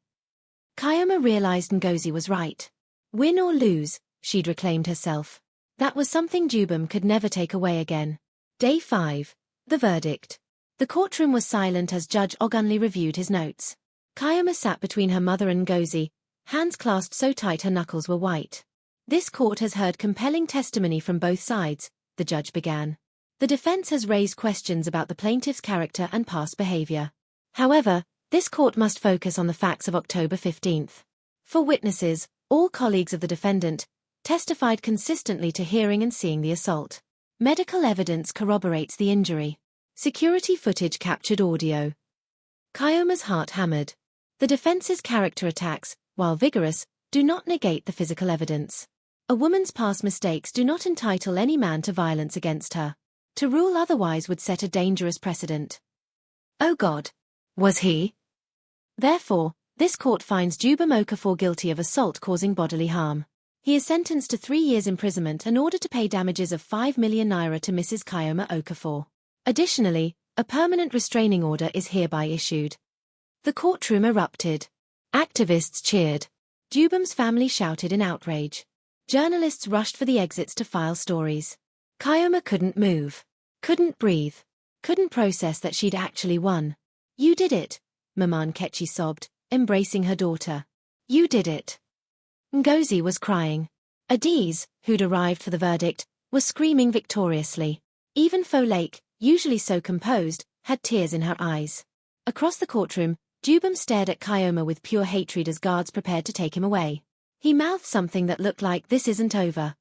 Chioma realized Ngozi was right. Win or lose, she'd reclaimed herself. That was something Dubem could never take away again. Day 5. The verdict. The courtroom was silent as Judge Ogunle reviewed his notes. Chioma sat between her mother and Ngozi, hands clasped so tight her knuckles were white. This court has heard compelling testimony from both sides, the judge began. The defense has raised questions about the plaintiff's character and past behavior. However, this court must focus on the facts of October 15th. For witnesses, all colleagues of the defendant, testified consistently to hearing and seeing the assault. Medical evidence corroborates the injury. Security footage captured audio. Chioma's heart hammered. The defense's character attacks, while vigorous, do not negate the physical evidence. A woman's past mistakes do not entitle any man to violence against her. To rule otherwise would set a dangerous precedent. Oh God! Was he? Therefore, this court finds Dubem Okafor guilty of assault causing bodily harm. He is sentenced to 3 years imprisonment and ordered to pay damages of 5 million naira to Mrs. Chioma Okafor. Additionally, a permanent restraining order is hereby issued. The courtroom erupted. Activists cheered. Dubem's family shouted in outrage. Journalists rushed for the exits to file stories. Chioma couldn't move. Couldn't breathe. Couldn't process that she'd actually won. You did it, Mama Nkechi sobbed, embracing her daughter. You did it. Ngozi was crying. Adiz, who'd arrived for the verdict, was screaming victoriously. Even Folake, usually so composed, had tears in her eyes. Across the courtroom, Dubem stared at Chioma with pure hatred as guards prepared to take him away. He mouthed something that looked like "this isn't over."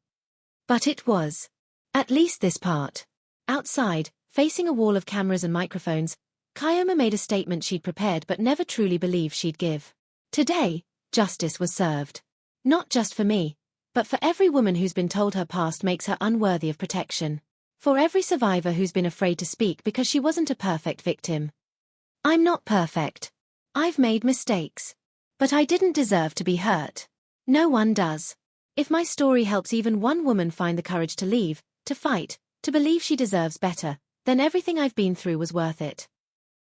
But it was. At least this part. Outside, facing a wall of cameras and microphones, Chioma made a statement she'd prepared but never truly believed she'd give. Today, justice was served. Not just for me, but for every woman who's been told her past makes her unworthy of protection. For every survivor who's been afraid to speak because she wasn't a perfect victim. I'm not perfect. I've made mistakes. But I didn't deserve to be hurt. No one does. If my story helps even one woman find the courage to leave, to fight, to believe she deserves better, then everything I've been through was worth it.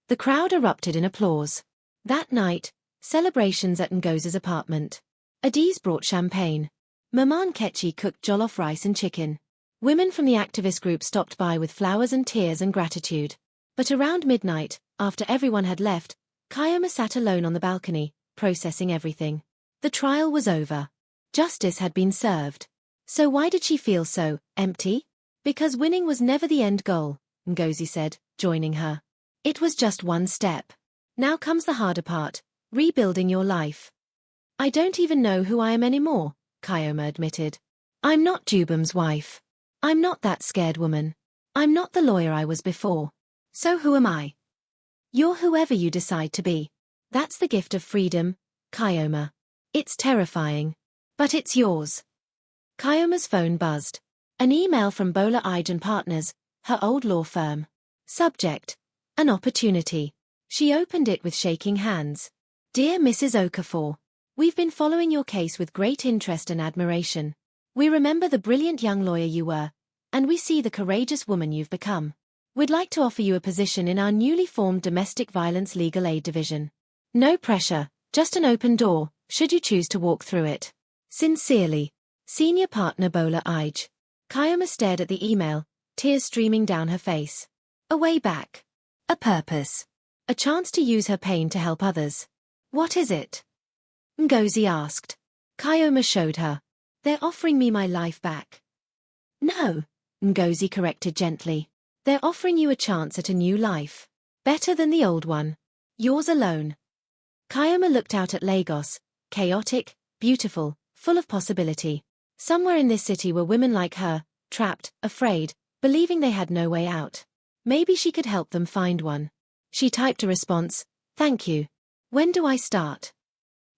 The crowd erupted in applause. That night, celebrations at Ngozi's apartment. Adiz brought champagne. Mama Nkechi cooked jollof rice and chicken. Women from the activist group stopped by with flowers and tears and gratitude. But around midnight, after everyone had left, Chioma sat alone on the balcony, processing everything. The trial was over. Justice had been served. So why did she feel so empty? Because winning was never the end goal, Ngozi said, joining her. It was just one step. Now comes the harder part, rebuilding your life. I don't even know who I am anymore, Chioma admitted. I'm not Dubem's wife. I'm not that scared woman. I'm not the lawyer I was before. So who am I? You're whoever you decide to be. That's the gift of freedom, Chioma. It's terrifying. But it's yours. Chioma's phone buzzed. An email from Bola Ige & Partners, her old law firm. Subject: an opportunity. She opened it with shaking hands. Dear Mrs. Okafor, we've been following your case with great interest and admiration. We remember the brilliant young lawyer you were, and we see the courageous woman you've become. We'd like to offer you a position in our newly formed Domestic Violence Legal Aid Division. No pressure, just an open door, should you choose to walk through it. Sincerely, Senior Partner Bola Ige. Chioma stared at the email, tears streaming down her face. A way back. A purpose. A chance to use her pain to help others. What is it? Ngozi asked. Chioma showed her. They're offering me my life back. No, Ngozi corrected gently. They're offering you a chance at a new life. Better than the old one. Yours alone. Chioma looked out at Lagos, chaotic, beautiful, full of possibility. Somewhere in this city were women like her, trapped, afraid, believing they had no way out. Maybe she could help them find one. She typed a response, "Thank you. When do I start?"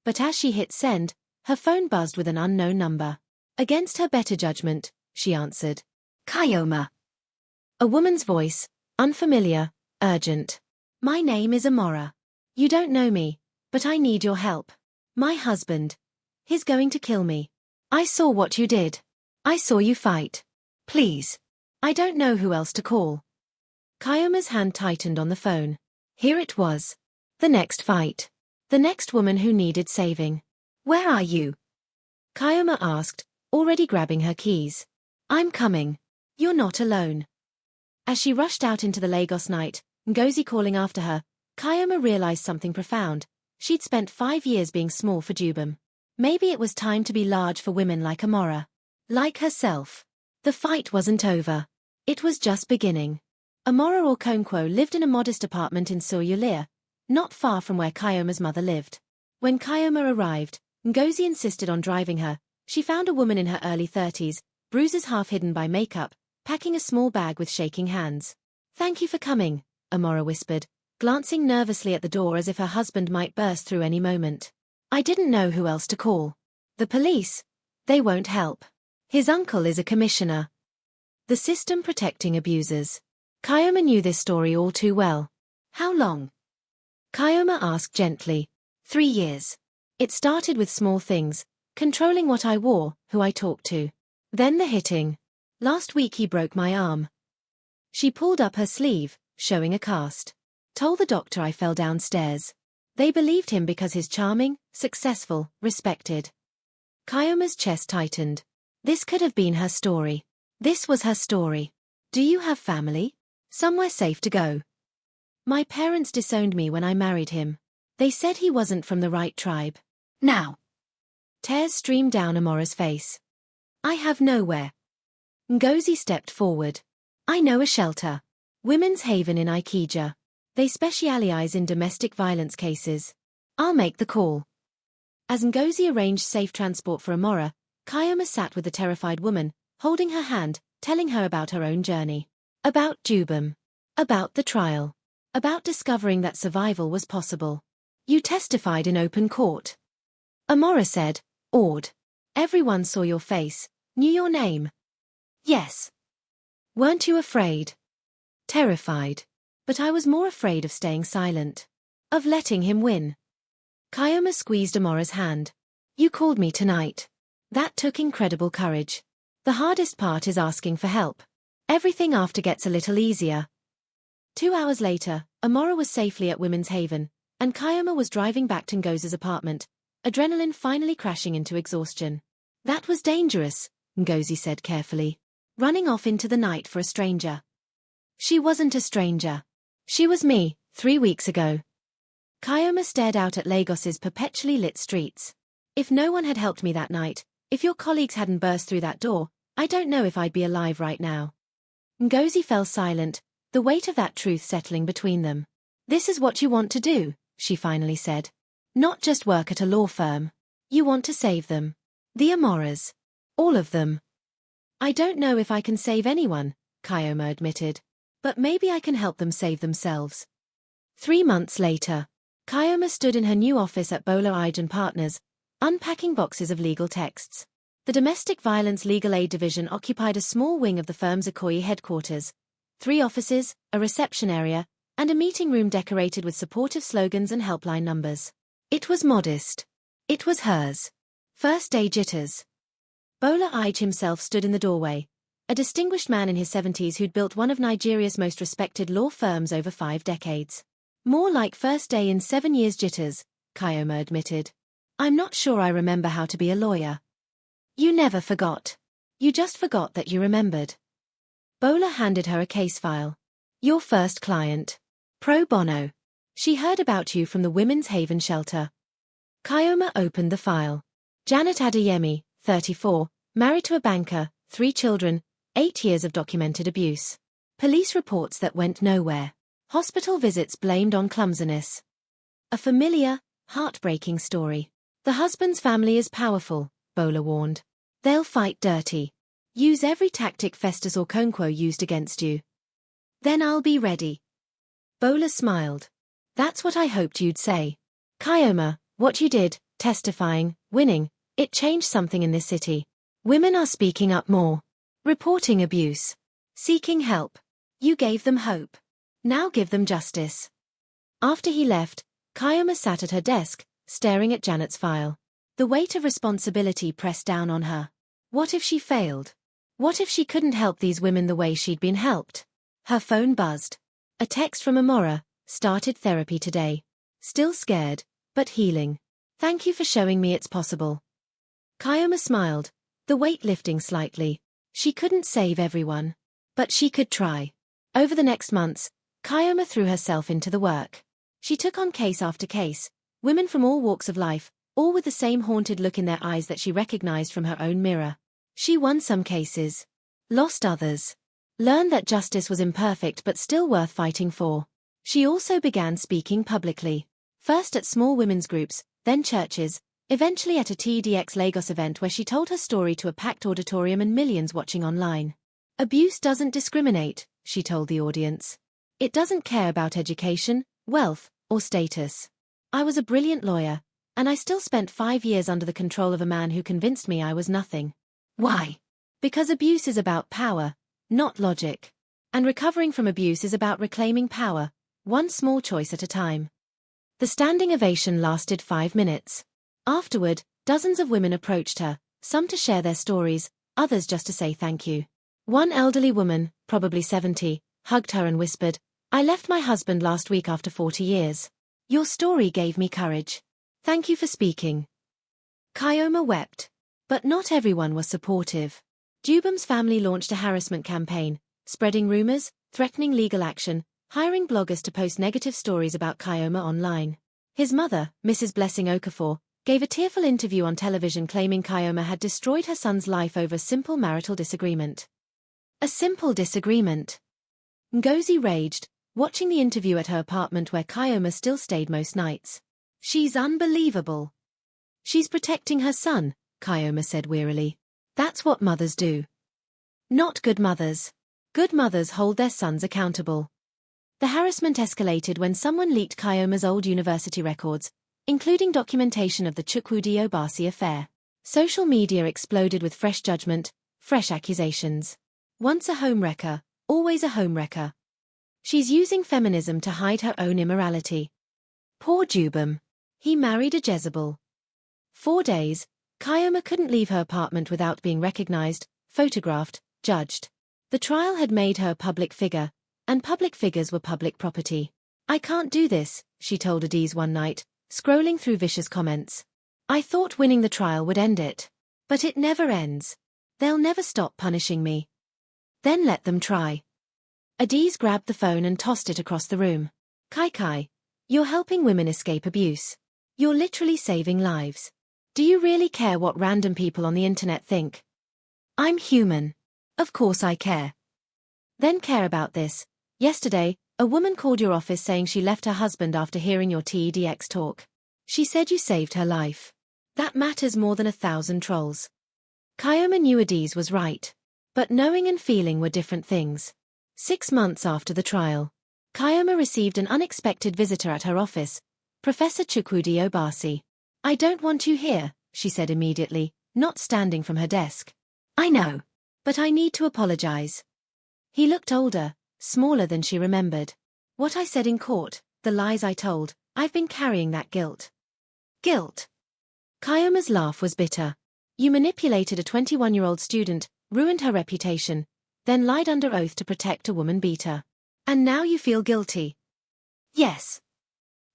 But as she hit send, her phone buzzed with an unknown number. Against her better judgment, she answered. Chioma. A woman's voice, unfamiliar, urgent. My name is Amora. You don't know me, but I need your help. My husband. He's going to kill me. I saw what you did. I saw you fight. Please. I don't know who else to call. Chioma's hand tightened on the phone. Here it was. The next fight. The next woman who needed saving. Where are you? Chioma asked, already grabbing her keys. I'm coming. You're not alone. As she rushed out into the Lagos night, Ngozi calling after her, Chioma realized something profound. She'd spent 5 years being small for Dubem. Maybe it was time to be large for women like Amora. Like herself. The fight wasn't over. It was just beginning. Amora Okonkwo lived in a modest apartment in Surulere, not far from where Chioma's mother lived. When Chioma arrived, Ngozi insisted on driving her. She found a woman in her early 30s, bruises half hidden by makeup, packing a small bag with shaking hands. Thank you for coming, Amora whispered, glancing nervously at the door as if her husband might burst through any moment. I didn't know who else to call. The police? They won't help. His uncle is a commissioner. The system protecting abusers. Chioma knew this story all too well. How long? Chioma asked gently. 3 years. It started with small things, controlling what I wore, who I talked to. Then the hitting. Last week he broke my arm. She pulled up her sleeve, showing a cast. Told the doctor I fell downstairs. They believed him because he's charming, successful, respected. Chioma's chest tightened. This could have been her story. This was her story. Do you have family? Somewhere safe to go? My parents disowned me when I married him. They said he wasn't from the right tribe. Now. Tears streamed down Amora's face. I have nowhere. Ngozi stepped forward. I know a shelter. Women's Haven in Ikeja. They specialize in domestic violence cases. I'll make the call. As Ngozi arranged safe transport for Amora, Chioma sat with the terrified woman, holding her hand, telling her about her own journey. About Dubem. About the trial. About discovering that survival was possible. You testified in open court. Amora said, awed. Everyone saw your face, knew your name. Yes. Weren't you afraid? Terrified. But I was more afraid of staying silent. Of letting him win. Chioma squeezed Amora's hand. You called me tonight. That took incredible courage. The hardest part is asking for help. Everything after gets a little easier. 2 hours later, Amora was safely at Women's Haven, and Chioma was driving back to Ngozi's apartment, adrenaline finally crashing into exhaustion. That was dangerous, Ngozi said carefully. Running off into the night for a stranger. She wasn't a stranger. She was me, 3 weeks ago. Chioma stared out at Lagos's perpetually lit streets. If no one had helped me that night, if your colleagues hadn't burst through that door, I don't know if I'd be alive right now. Ngozi fell silent, the weight of that truth settling between them. This is what you want to do, she finally said. Not just work at a law firm. You want to save them. The Amoras. All of them. I don't know if I can save anyone, Chioma admitted. But maybe I can help them save themselves. 3 months later, Chioma stood in her new office at Bola Ige & Partners, unpacking boxes of legal texts. The Domestic Violence Legal Aid Division occupied a small wing of the firm's Ikoyi headquarters. 3 offices, a reception area, and a meeting room decorated with supportive slogans and helpline numbers. It was modest. It was hers. First day jitters. Bola Ige himself stood in the doorway, a distinguished man in his 70s who'd built one of Nigeria's most respected law firms over 5 decades. More like first day in 7 years jitters, Chioma admitted. I'm not sure I remember how to be a lawyer. You never forgot. You just forgot that you remembered. Bola handed her a case file. Your first client. Pro bono. She heard about you from the Women's Haven shelter. Chioma opened the file. Janet Adeyemi, 34, married to a banker, 3 children, 8 years of documented abuse. Police reports that went nowhere. Hospital visits blamed on clumsiness. A familiar, heartbreaking story. The husband's family is powerful, Bola warned. They'll fight dirty. Use every tactic Festus or Okonkwo used against you. Then I'll be ready. Bola smiled. That's what I hoped you'd say. Chioma, what you did, testifying, winning, it changed something in this city. Women are speaking up more. Reporting abuse. Seeking help. You gave them hope. Now give them justice. After he left, Chioma sat at her desk, staring at Janet's file. The weight of responsibility pressed down on her. What if she failed? What if she couldn't help these women the way she'd been helped? Her phone buzzed. A text from Amora, started therapy today. Still scared, but healing. Thank you for showing me it's possible. Chioma smiled, the weight lifting slightly. She couldn't save everyone. But she could try. Over the next months, Chioma threw herself into the work. She took on case after case, women from all walks of life, all with the same haunted look in their eyes that she recognized from her own mirror. She won some cases. Lost others. Learned that justice was imperfect but still worth fighting for. She also began speaking publicly. First at small women's groups, then churches, eventually at a TEDx Lagos event where she told her story to a packed auditorium and millions watching online. Abuse doesn't discriminate, she told the audience. It doesn't care about education, wealth, or status. I was a brilliant lawyer, and I still spent 5 years under the control of a man who convinced me I was nothing. Why? Because abuse is about power, not logic. And recovering from abuse is about reclaiming power, one small choice at a time. The standing ovation lasted 5 minutes. Afterward, dozens of women approached her, some to share their stories, others just to say thank you. One elderly woman, probably 70, hugged her and whispered, I left my husband last week after 40 years. Your story gave me courage. Thank you for speaking. Chioma wept. But not everyone was supportive. Dubem's family launched a harassment campaign, spreading rumors, threatening legal action, hiring bloggers to post negative stories about Chioma online. His mother, Mrs. Blessing Okafor, gave a tearful interview on television claiming Chioma had destroyed her son's life over a simple marital disagreement. A simple disagreement. Ngozi raged, watching the interview at her apartment where Chioma still stayed most nights. She's unbelievable. She's protecting her son, Chioma said wearily. That's what mothers do. Not good mothers. Good mothers hold their sons accountable. The harassment escalated when someone leaked Chioma's old university records, including documentation of the Chukwudi Obasi affair. Social media exploded with fresh judgment, fresh accusations. Once a homewrecker, always a homewrecker. She's using feminism to hide her own immorality. Poor Dubem. He married a Jezebel. 4 days, Chioma couldn't leave her apartment without being recognized, photographed, judged. The trial had made her a public figure, and public figures were public property. I can't do this, she told Adiz one night, scrolling through vicious comments. I thought winning the trial would end it. But it never ends. They'll never stop punishing me. Then let them try. Adiz grabbed the phone and tossed it across the room. Kai, you're helping women escape abuse. You're literally saving lives. Do you really care what random people on the internet think? I'm human. Of course I care. Then care about this. Yesterday, a woman called your office saying she left her husband after hearing your TEDx talk. She said you saved her life. That matters more than 1,000 trolls. Chioma knew Adiz was right. But knowing and feeling were different things. 6 months after the trial, Chioma received an unexpected visitor at her office, Professor Chukwudi Obasi. I don't want you here, she said immediately. not standing from her desk. I know. But I need to apologize. He looked older, smaller than she remembered. What I said in court, the lies I told, I've been carrying that guilt. Guilt. Chioma's laugh was bitter. You manipulated a 21-year-old student, ruined her reputation, then lied under oath to protect a woman beater. And now you feel guilty. Yes.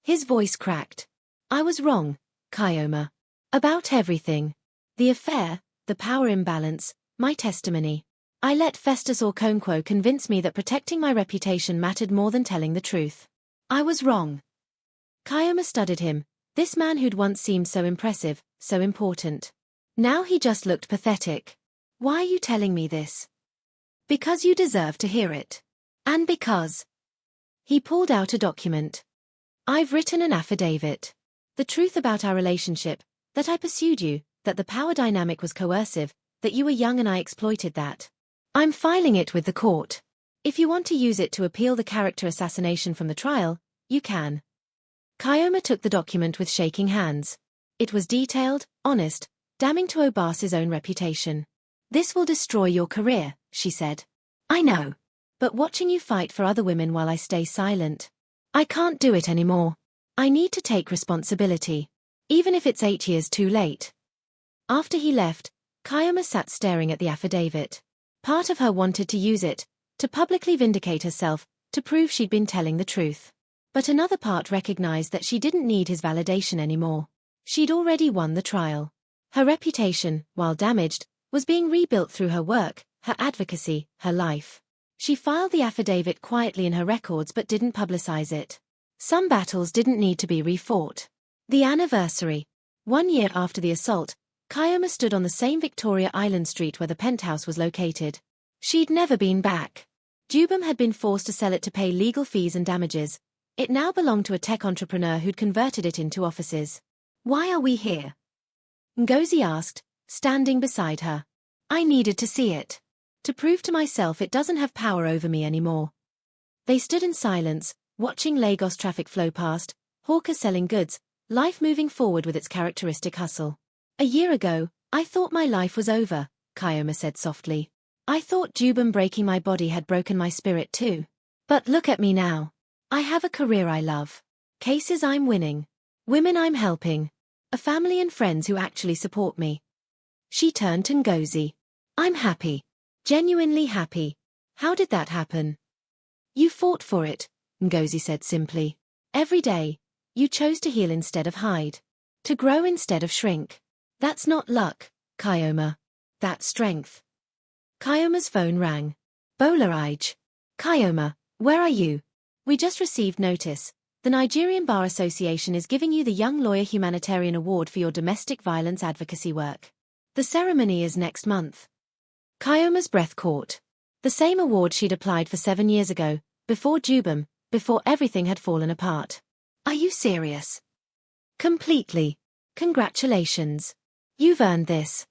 His voice cracked. I was wrong, Chioma. About everything. The affair, the power imbalance, my testimony. I let Festus Okonkwo convince me that protecting my reputation mattered more than telling the truth. I was wrong. Chioma studied him, this man who'd once seemed so impressive, so important. Now he just looked pathetic. Why are you telling me this? Because you deserve to hear it. And because. He pulled out a document. I've written an affidavit. The truth about our relationship, that I pursued you, that the power dynamic was coercive, that you were young and I exploited that. I'm filing it with the court. If you want to use it to appeal the character assassination from the trial, you can. Chioma took the document with shaking hands. It was detailed, honest, damning to Obasi's own reputation. This will destroy your career, she said. I know. But watching you fight for other women while I stay silent. I can't do it anymore. I need to take responsibility. Even if it's 8 years too late. After he left, Chioma sat staring at the affidavit. Part of her wanted to use it, to publicly vindicate herself, to prove she'd been telling the truth. But another part recognized that she didn't need his validation anymore. She'd already won the trial. Her reputation, while damaged, was being rebuilt through her work, her advocacy, her life. She filed the affidavit quietly in her records but didn't publicize it. Some battles didn't need to be refought. The anniversary. 1 year after the assault, Chioma stood on the same Victoria Island street where the penthouse was located. She'd never been back. Dubem had been forced to sell it to pay legal fees and damages. It now belonged to a tech entrepreneur who'd converted it into offices. Why are we here? Ngozi asked, standing beside her. I needed to see it. To prove to myself it doesn't have power over me anymore. They stood in silence, watching Lagos traffic flow past, hawkers selling goods, life moving forward with its characteristic hustle. A year ago, I thought my life was over, Chioma said softly. I thought Dubem breaking my body had broken my spirit too. But look at me now. I have a career I love. Cases I'm winning. Women I'm helping. A family and friends who actually support me. She turned to Ngozi. I'm happy. Genuinely happy. How did that happen? You fought for it, Ngozi said simply. Every day, you chose to heal instead of hide. To grow instead of shrink. That's not luck, Chioma. That's strength. Chioma's phone rang. Bolarige. Chioma, where are you? We just received notice. The Nigerian Bar Association is giving you the Young Lawyer Humanitarian Award for your domestic violence advocacy work. The ceremony is next month. Chioma's breath caught. The same award she'd applied for 7 years ago, before Dubem, before everything had fallen apart. Are you serious? Completely. Congratulations. You've earned this.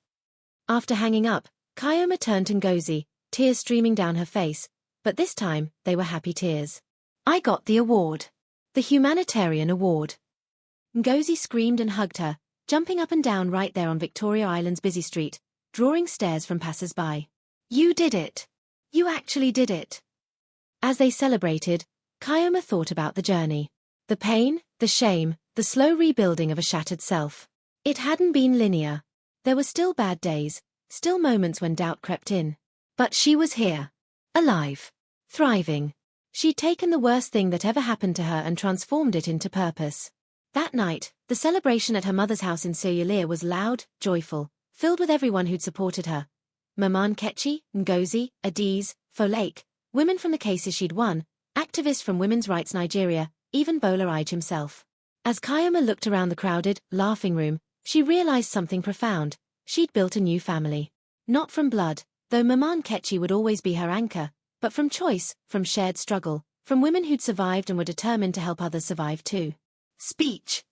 After hanging up, Chioma turned to Ngozi, tears streaming down her face, but this time, they were happy tears. I got the award. The Humanitarian Award. Ngozi screamed and hugged her, jumping up and down right there on Victoria Island's busy street, drawing stares from passers-by. You did it. You actually did it. As they celebrated, Chioma thought about the journey. The pain, the shame, the slow rebuilding of a shattered self. It hadn't been linear. There were still bad days, still moments when doubt crept in. But she was here. Alive. Thriving. She'd taken the worst thing that ever happened to her and transformed it into purpose. That night, the celebration at her mother's house in Sierra was loud, joyful, filled with everyone who'd supported her. Mama Nkechi, Ngozi, Adiz, Folake, women from the cases she'd won, activists from Women's Rights Nigeria, even Bolarige himself. As Chioma looked around the crowded, laughing room, she realized something profound. She'd built a new family. Not from blood, though Mama Nkechi would always be her anchor, but from choice, from shared struggle, from women who'd survived and were determined to help others survive too. Speech.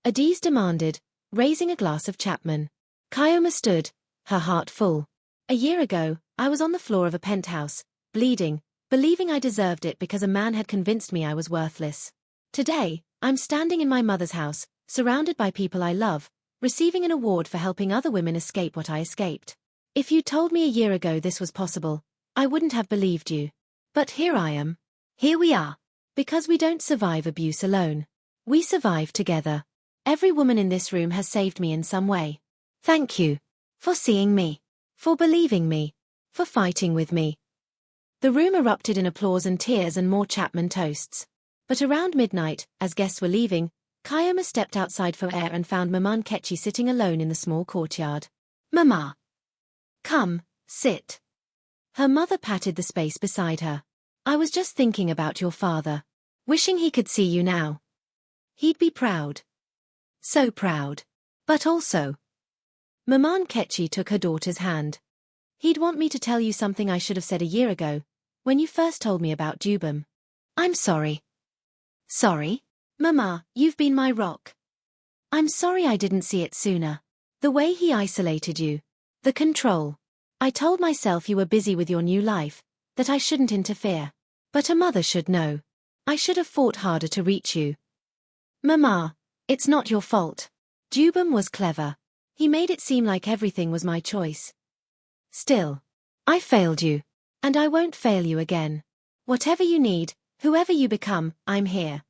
Adiz demanded, raising a glass of Chapman. Chioma stood, her heart full. A year ago, I was on the floor of a penthouse, bleeding, believing I deserved it because a man had convinced me I was worthless. Today, I'm standing in my mother's house, surrounded by people I love, receiving an award for helping other women escape what I escaped. If you told me a year ago this was possible, I wouldn't have believed you. But here I am. Here we are. Because we don't survive abuse alone. We survive together. Every woman in this room has saved me in some way. Thank you. For seeing me. For believing me. For fighting with me. The room erupted in applause and tears and more Chapman toasts. But around midnight, as guests were leaving, Chioma stepped outside for air and found Mama Nkechi sitting alone in the small courtyard. Mama. Come, sit. Her mother patted the space beside her. I was just thinking about your father. Wishing he could see you now. He'd be proud. So proud. But also. Mama Nkechi took her daughter's hand. He'd want me to tell you something I should have said a year ago, when you first told me about Dubem. I'm sorry. Sorry? Mama, you've been my rock. I'm sorry I didn't see it sooner. The way he isolated you. The control. I told myself you were busy with your new life, that I shouldn't interfere. But a mother should know. I should have fought harder to reach you. Mama, it's not your fault. Dubem was clever. He made it seem like everything was my choice. Still. I failed you. And I won't fail you again. Whatever you need, whoever you become, I'm here.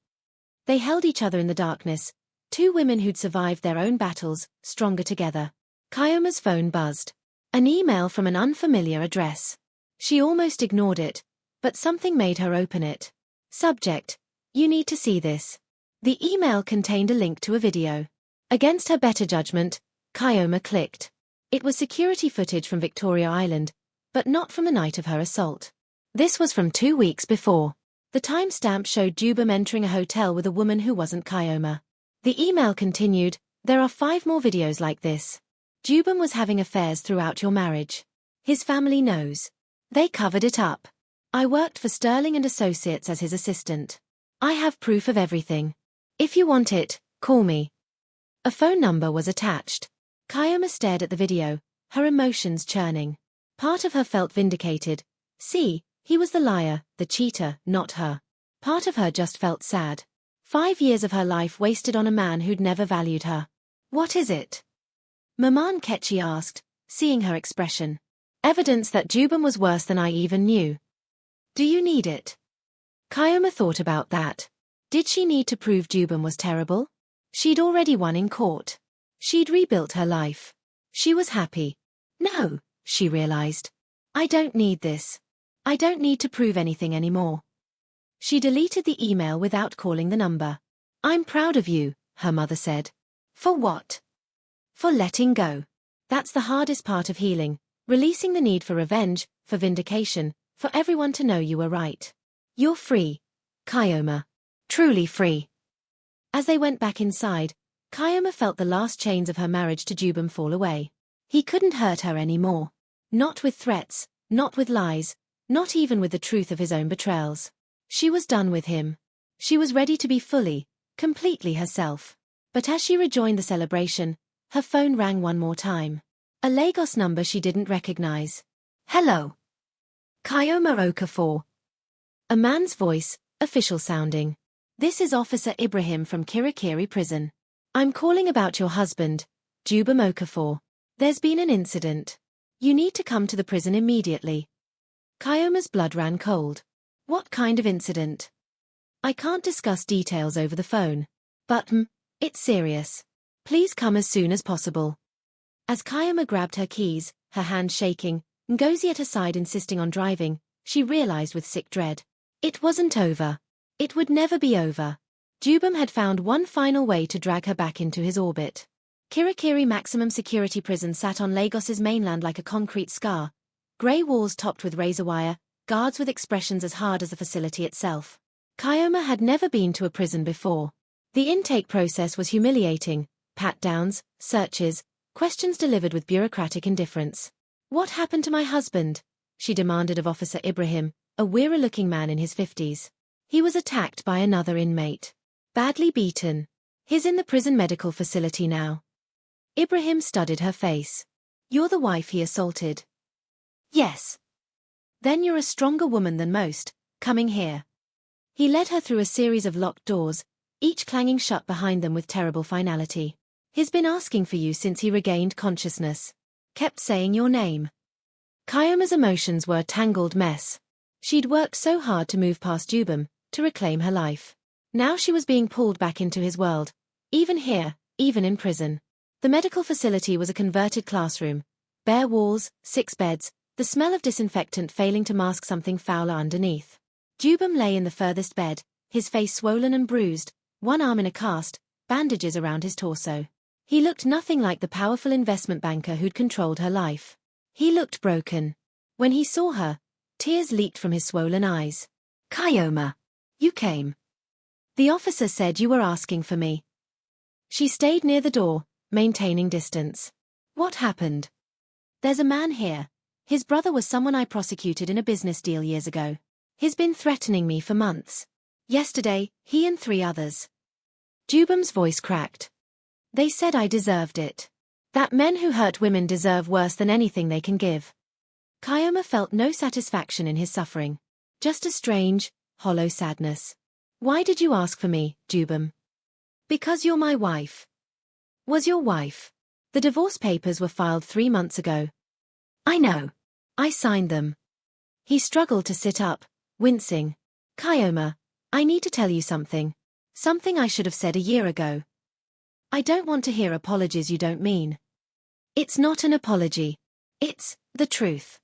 They held each other in the darkness, two women who'd survived their own battles, stronger together. Chioma's phone buzzed. An email from an unfamiliar address. She almost ignored it, but something made her open it. Subject: You need to see this. The email contained a link to a video. Against her better judgment, Chioma clicked. It was security footage from Victoria Island, but not from the night of her assault. This was from 2 weeks before. The timestamp showed Dubem entering a hotel with a woman who wasn't Chioma. The email continued, there are 5 more videos like this. Dubem was having affairs throughout your marriage. His family knows. They covered it up. I worked for Sterling and Associates as his assistant. I have proof of everything. If you want it, call me. A phone number was attached. Chioma stared at the video, her emotions churning. Part of her felt vindicated. See, he was the liar, the cheater, not her. Part of her just felt sad. 5 years of her life wasted on a man who'd never valued her. What is it? Mama Nkechi asked, seeing her expression. Evidence that Dubem was worse than I even knew. Do you need it? Chioma thought about that. Did she need to prove Dubem was terrible? She'd already won in court. She'd rebuilt her life. She was happy. No, she realized. I don't need this. I don't need to prove anything anymore. She deleted the email without calling the number. I'm proud of you, her mother said. For what? For letting go. That's the hardest part of healing, releasing the need for revenge, for vindication, for everyone to know you were right. You're free, Chioma. Truly free. As they went back inside, Chioma felt the last chains of her marriage to Dubem fall away. He couldn't hurt her anymore. Not with threats, not with lies, not even with the truth of his own betrayals. She was done with him. She was ready to be fully, completely herself. But as she rejoined the celebration, her phone rang one more time. A Lagos number she didn't recognize. Hello. Chioma Okafor. A man's voice, official sounding. This is Officer Ibrahim from Kirikiri Prison. I'm calling about your husband, Dubem Okafor. There's been an incident. You need to come to the prison immediately. Chioma's blood ran cold. What kind of incident? I can't discuss details over the phone. But, it's serious. Please come as soon as possible. As Chioma grabbed her keys, her hand shaking, Ngozi at her side insisting on driving, she realized with sick dread. It wasn't over. It would never be over. Dubem had found one final way to drag her back into his orbit. Kirikiri Maximum Security Prison sat on Lagos's mainland like a concrete scar, grey walls topped with razor wire, guards with expressions as hard as the facility itself. Chioma had never been to a prison before. The intake process was humiliating, pat-downs, searches, questions delivered with bureaucratic indifference. What happened to my husband? She demanded of Officer Ibrahim, a weary-looking man in his 50s. He was attacked by another inmate. Badly beaten. He's in the prison medical facility now. Ibrahim studied her face. You're the wife he assaulted. Yes. Then you're a stronger woman than most, coming here. He led her through a series of locked doors, each clanging shut behind them with terrible finality. He's been asking for you since he regained consciousness. Kept saying your name. Chioma's emotions were a tangled mess. She'd worked so hard to move past Dubem, to reclaim her life. Now she was being pulled back into his world. Even here, even in prison. The medical facility was a converted classroom. Bare walls, 6 beds, the smell of disinfectant failing to mask something fouler underneath. Dubem lay in the furthest bed, his face swollen and bruised, one arm in a cast, bandages around his torso. He looked nothing like the powerful investment banker who'd controlled her life. He looked broken. When he saw her, tears leaked from his swollen eyes. Chioma. You came. The officer said you were asking for me. She stayed near the door, maintaining distance. What happened? There's a man here. His brother was someone I prosecuted in a business deal years ago. He's been threatening me for months. Yesterday, he and 3 others. Dubem's voice cracked. They said I deserved it. That men who hurt women deserve worse than anything they can give. Chioma felt no satisfaction in his suffering. Just a strange, hollow sadness. Why did you ask for me, Dubem? Because you're my wife. Was your wife? The divorce papers were filed 3 months ago. I know. I signed them. He struggled to sit up, wincing. Chioma, I need to tell you something. Something I should have said a year ago. I don't want to hear apologies you don't mean. It's not an apology. It's the truth.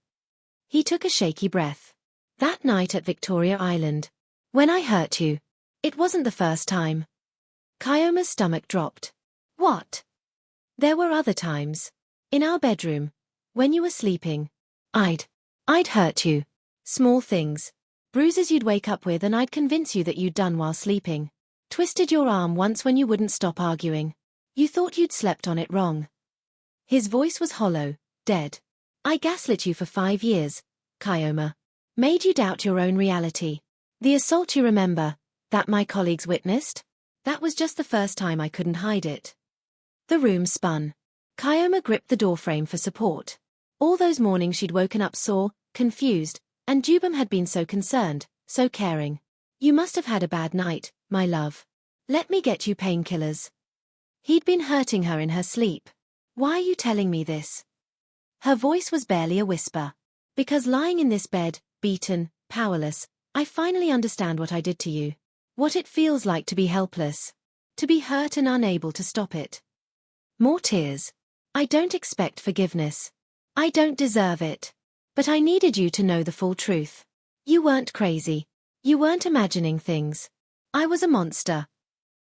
He took a shaky breath. That night at Victoria Island. When I hurt you. It wasn't the first time. Chioma's stomach dropped. What? There were other times. In our bedroom. When you were sleeping. I'd hurt you. Small things. Bruises you'd wake up with and I'd convince you that you'd done while sleeping. Twisted your arm once when you wouldn't stop arguing. You thought you'd slept on it wrong. His voice was hollow, dead. I gaslit you for 5 years, Chioma. Made you doubt your own reality. The assault you remember, that my colleagues witnessed? That was just the first time I couldn't hide it. The room spun. Chioma gripped the doorframe for support. All those mornings she'd woken up sore, confused, and Dubem had been so concerned, so caring. You must have had a bad night, my love. Let me get you painkillers. He'd been hurting her in her sleep. Why are you telling me this? Her voice was barely a whisper. Because lying in this bed, beaten, powerless, I finally understand what I did to you. What it feels like to be helpless. To be hurt and unable to stop it. More tears. I don't expect forgiveness. I don't deserve it. But I needed you to know the full truth. You weren't crazy. You weren't imagining things. I was a monster.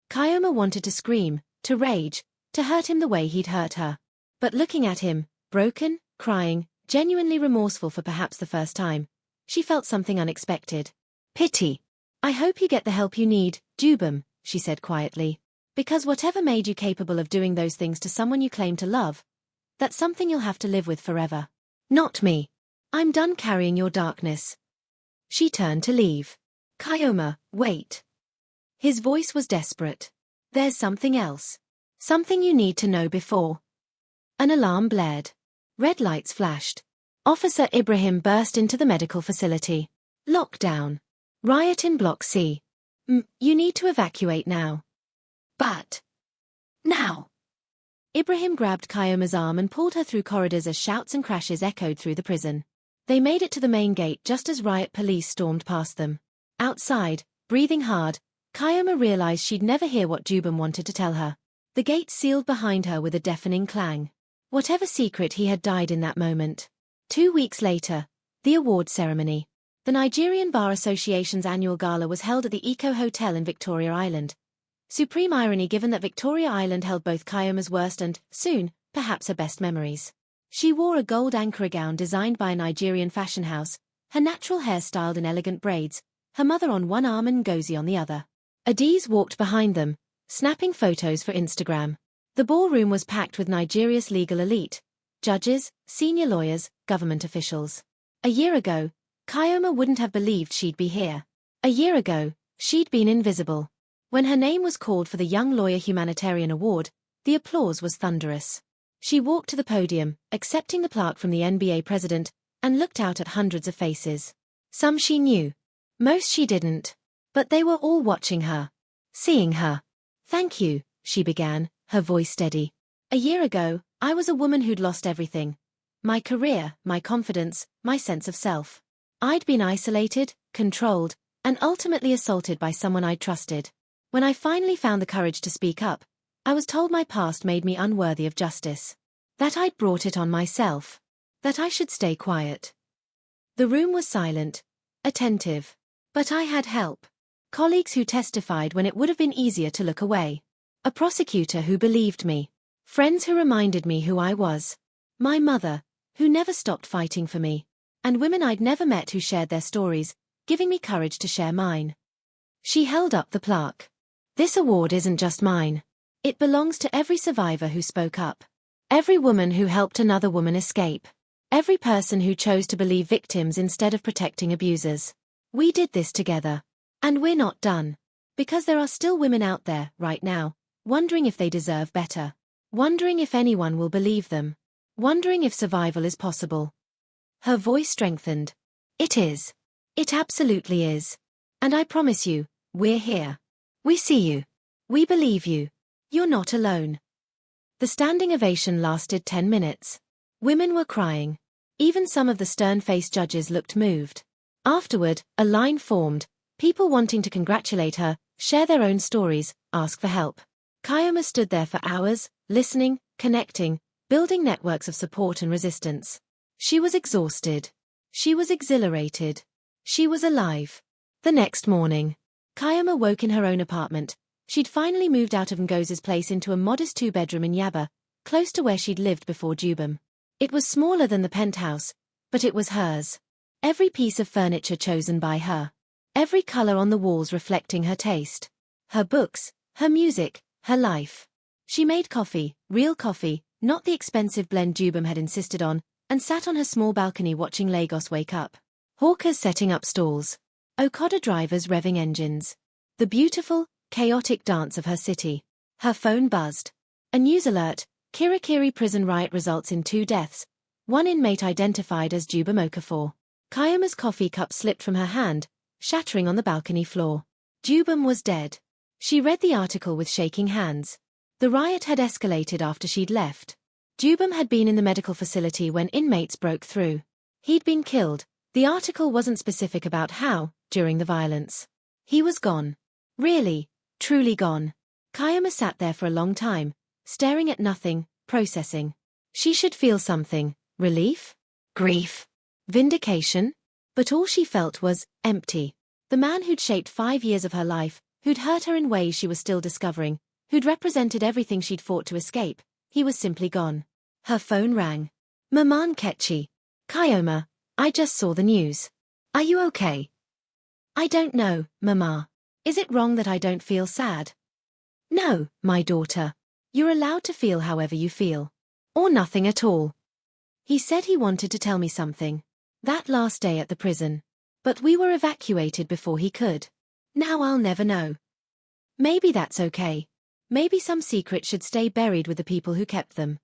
Chioma wanted to scream, to rage, to hurt him the way he'd hurt her. But looking at him, broken, crying, genuinely remorseful for perhaps the first time, she felt something unexpected. Pity. I hope you get the help you need, Dubem, she said quietly. Because whatever made you capable of doing those things to someone you claim to love, that's something you'll have to live with forever. Not me. I'm done carrying your darkness. She turned to leave. Chioma, wait. His voice was desperate. There's something else. Something you need to know before. An alarm blared. Red lights flashed. Officer Ibrahim burst into the medical facility. Lockdown. Riot in Block C. You need to evacuate now. But. Now. Ibrahim grabbed Chioma's arm and pulled her through corridors as shouts and crashes echoed through the prison. They made it to the main gate just as riot police stormed past them. Outside, breathing hard, Chioma realized she'd never hear what Dubem wanted to tell her. The gate sealed behind her with a deafening clang. Whatever secret he had died in that moment. 2 weeks later, the award ceremony. The Nigerian Bar Association's annual gala was held at the Eco Hotel in Victoria Island. Supreme irony given that Victoria Island held both Chioma's worst and, soon, perhaps her best memories. She wore a gold Ankara gown designed by a Nigerian fashion house, her natural hair styled in elegant braids, her mother on one arm and Ngozi on the other. Adiz walked behind them, snapping photos for Instagram. The ballroom was packed with Nigeria's legal elite, judges, senior lawyers, government officials. A year ago, Chioma wouldn't have believed she'd be here. A year ago, she'd been invisible. When her name was called for the Young Lawyer Humanitarian Award, the applause was thunderous. She walked to the podium, accepting the plaque from the NBA president, and looked out at hundreds of faces. Some she knew. Most she didn't. But they were all watching her. Seeing her. Thank you, she began, her voice steady. A year ago, I was a woman who'd lost everything. My career, my confidence, my sense of self. I'd been isolated, controlled, and ultimately assaulted by someone I trusted. When I finally found the courage to speak up, I was told my past made me unworthy of justice. That I'd brought it on myself. That I should stay quiet. The room was silent, attentive. But I had help. Colleagues who testified when it would have been easier to look away. A prosecutor who believed me. Friends who reminded me who I was. My mother, who never stopped fighting for me. And women I'd never met who shared their stories, giving me courage to share mine. She held up the plaque. This award isn't just mine. It belongs to every survivor who spoke up. Every woman who helped another woman escape. Every person who chose to believe victims instead of protecting abusers. We did this together. And we're not done. Because there are still women out there, right now, wondering if they deserve better. Wondering if anyone will believe them. Wondering if survival is possible. Her voice strengthened. It is. It absolutely is. And I promise you, we're here. We see you. We believe you. You're not alone. The standing ovation lasted 10 minutes. Women were crying. Even some of the stern-faced judges looked moved. Afterward, a line formed, people wanting to congratulate her, share their own stories, ask for help. Chioma stood there for hours, listening, connecting, building networks of support and resistance. She was exhausted. She was exhilarated. She was alive. The next morning, Chioma woke in her own apartment. She'd finally moved out of Ngoz's place into a modest 2-bedroom in Yaba, close to where she'd lived before Dubem. It was smaller than the penthouse, but it was hers. Every piece of furniture chosen by her. Every color on the walls reflecting her taste. Her books, her music, her life. She made coffee, real coffee, not the expensive blend Dubem had insisted on, and sat on her small balcony watching Lagos wake up. Hawkers setting up stalls. Okada drivers revving engines. The beautiful, chaotic dance of her city. Her phone buzzed. A news alert, Kirikiri prison riot results in 2 deaths. 1 inmate identified as Dubem Okafor. Chioma's coffee cup slipped from her hand, shattering on the balcony floor. Dubem was dead. She read the article with shaking hands. The riot had escalated after she'd left. Dubem had been in the medical facility when inmates broke through. He'd been killed. The article wasn't specific about how, during the violence. He was gone. Really, truly gone. Chioma sat there for a long time, staring at nothing, processing. She should feel something. Relief? Grief? Vindication? But all she felt was empty. The man who'd shaped 5 years of her life, who'd hurt her in ways she was still discovering, who'd represented everything she'd fought to escape, he was simply gone. Her phone rang. Maman Ketchi. Chioma, I just saw the news. Are you okay? I don't know, Mama. Is it wrong that I don't feel sad? No, my daughter. You're allowed to feel however you feel. Or nothing at all. He said he wanted to tell me something. That last day at the prison. But we were evacuated before he could. Now I'll never know. Maybe that's okay. Maybe some secrets should stay buried with the people who kept them.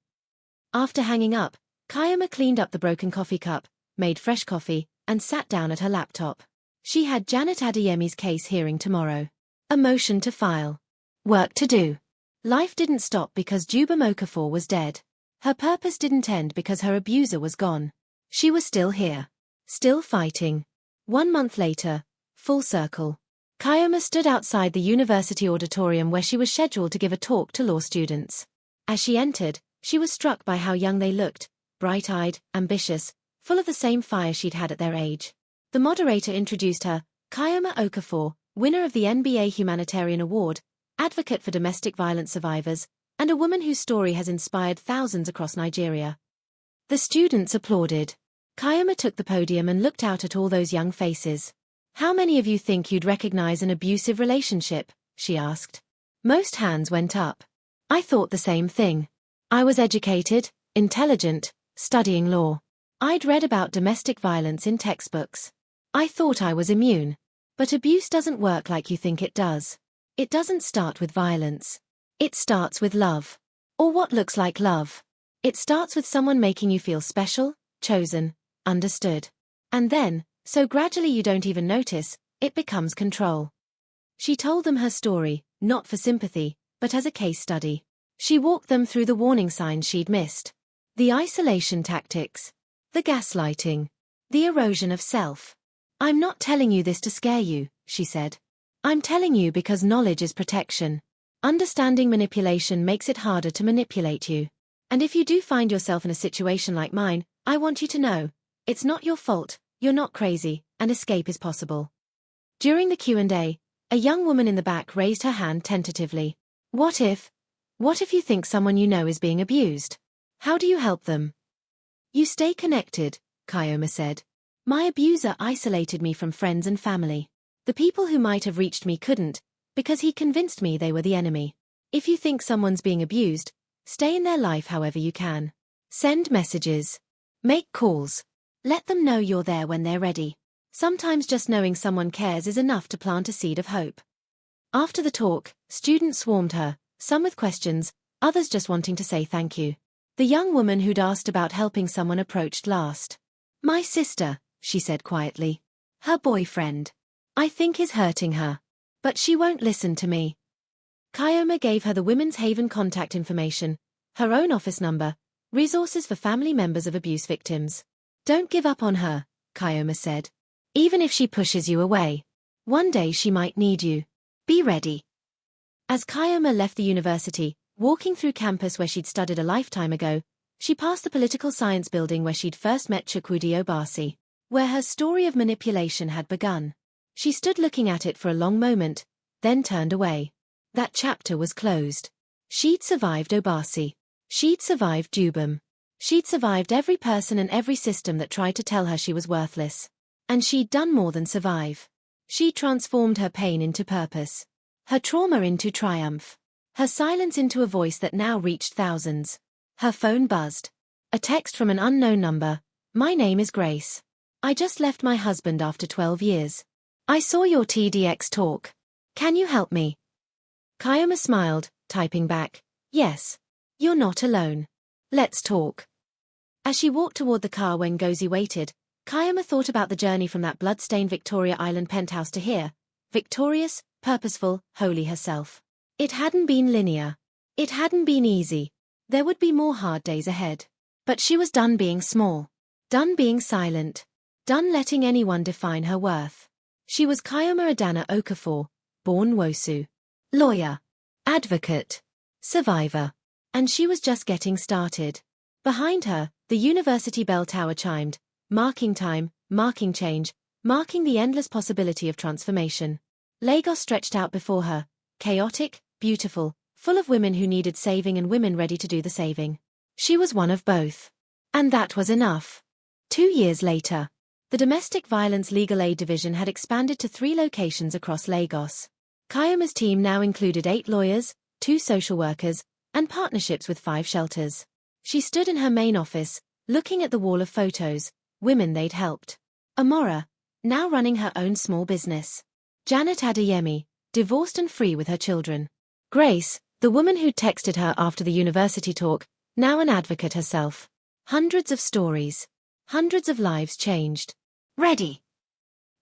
After hanging up, Chioma cleaned up the broken coffee cup, made fresh coffee, and sat down at her laptop. She had Janet Adeyemi's case hearing tomorrow. A motion to file. Work to do. Life didn't stop because Dubem Okafor was dead. Her purpose didn't end because her abuser was gone. She was still here. Still fighting. 1 month later, full circle. Chioma stood outside the university auditorium where she was scheduled to give a talk to law students. As she entered, she was struck by how young they looked, bright-eyed, ambitious, full of the same fire she'd had at their age. The moderator introduced her, Chioma Okafor, winner of the NBA Humanitarian Award, advocate for domestic violence survivors, and a woman whose story has inspired thousands across Nigeria. The students applauded. Chioma took the podium and looked out at all those young faces. How many of you think you'd recognize an abusive relationship? She asked. Most hands went up. I thought the same thing. I was educated, intelligent, studying law. I'd read about domestic violence in textbooks. I thought I was immune. But abuse doesn't work like you think it does. It doesn't start with violence. It starts with love. Or what looks like love. It starts with someone making you feel special, chosen, understood. And then, so gradually you don't even notice, it becomes control. She told them her story, not for sympathy, but as a case study. She walked them through the warning signs she'd missed. The isolation tactics. The gaslighting. The erosion of self. "I'm not telling you this to scare you," she said. "I'm telling you because knowledge is protection. Understanding manipulation makes it harder to manipulate you. And if you do find yourself in a situation like mine, I want you to know, it's not your fault, you're not crazy, and escape is possible." During the Q&A, a young woman in the back raised her hand tentatively. What if you think someone you know is being abused? How do you help them?" "You stay connected," Chioma said. "My abuser isolated me from friends and family. The people who might have reached me couldn't, because he convinced me they were the enemy. If you think someone's being abused, stay in their life however you can. Send messages. Make calls. Let them know you're there when they're ready. Sometimes just knowing someone cares is enough to plant a seed of hope." After the talk, students swarmed her, some with questions, others just wanting to say thank you. The young woman who'd asked about helping someone approached last. "My sister," she said quietly. "Her boyfriend. I think is hurting her. But she won't listen to me." Chioma gave her the Women's Haven contact information, her own office number, resources for family members of abuse victims. "Don't give up on her," Chioma said. "Even if she pushes you away. One day she might need you. Be ready." As Chioma left the university, walking through campus where she'd studied a lifetime ago, she passed the political science building where she'd first met Chukwudi Obasi, where her story of manipulation had begun. She stood looking at it for a long moment, then turned away. That chapter was closed. She'd survived Obasi. She'd survived Dubem. She'd survived every person and every system that tried to tell her she was worthless. And she'd done more than survive. She transformed her pain into purpose. Her trauma into triumph. Her silence into a voice that now reached thousands. Her phone buzzed. A text from an unknown number. "My name is Grace. I just left my husband after 12 years. I saw your TEDx talk. Can you help me?" Chioma smiled, typing back, "Yes. You're not alone. Let's talk." As she walked toward the car when Ngozi waited, Chioma thought about the journey from that blood-stained Victoria Island penthouse to here, victorious, purposeful, holy herself. It hadn't been linear. It hadn't been easy. There would be more hard days ahead. But she was done being small. Done being silent. Done letting anyone define her worth. She was Chioma Adana Okafor, born Wosu. Lawyer. Advocate. Survivor. And she was just getting started. Behind her, the university bell tower chimed, marking time, marking change, marking the endless possibility of transformation. Lagos stretched out before her, chaotic, beautiful, full of women who needed saving and women ready to do the saving. She was one of both. And that was enough. 2 years later, the Domestic Violence Legal Aid Division had expanded to 3 locations across Lagos. Chioma's team now included 8 lawyers, 2 social workers, and partnerships with 5 shelters. She stood in her main office, looking at the wall of photos, women they'd helped. Amora, now running her own small business. Janet Adeyemi, divorced and free with her children. Grace, the woman who'd texted her after the university talk, now an advocate herself. Hundreds of stories. Hundreds of lives changed. Ready.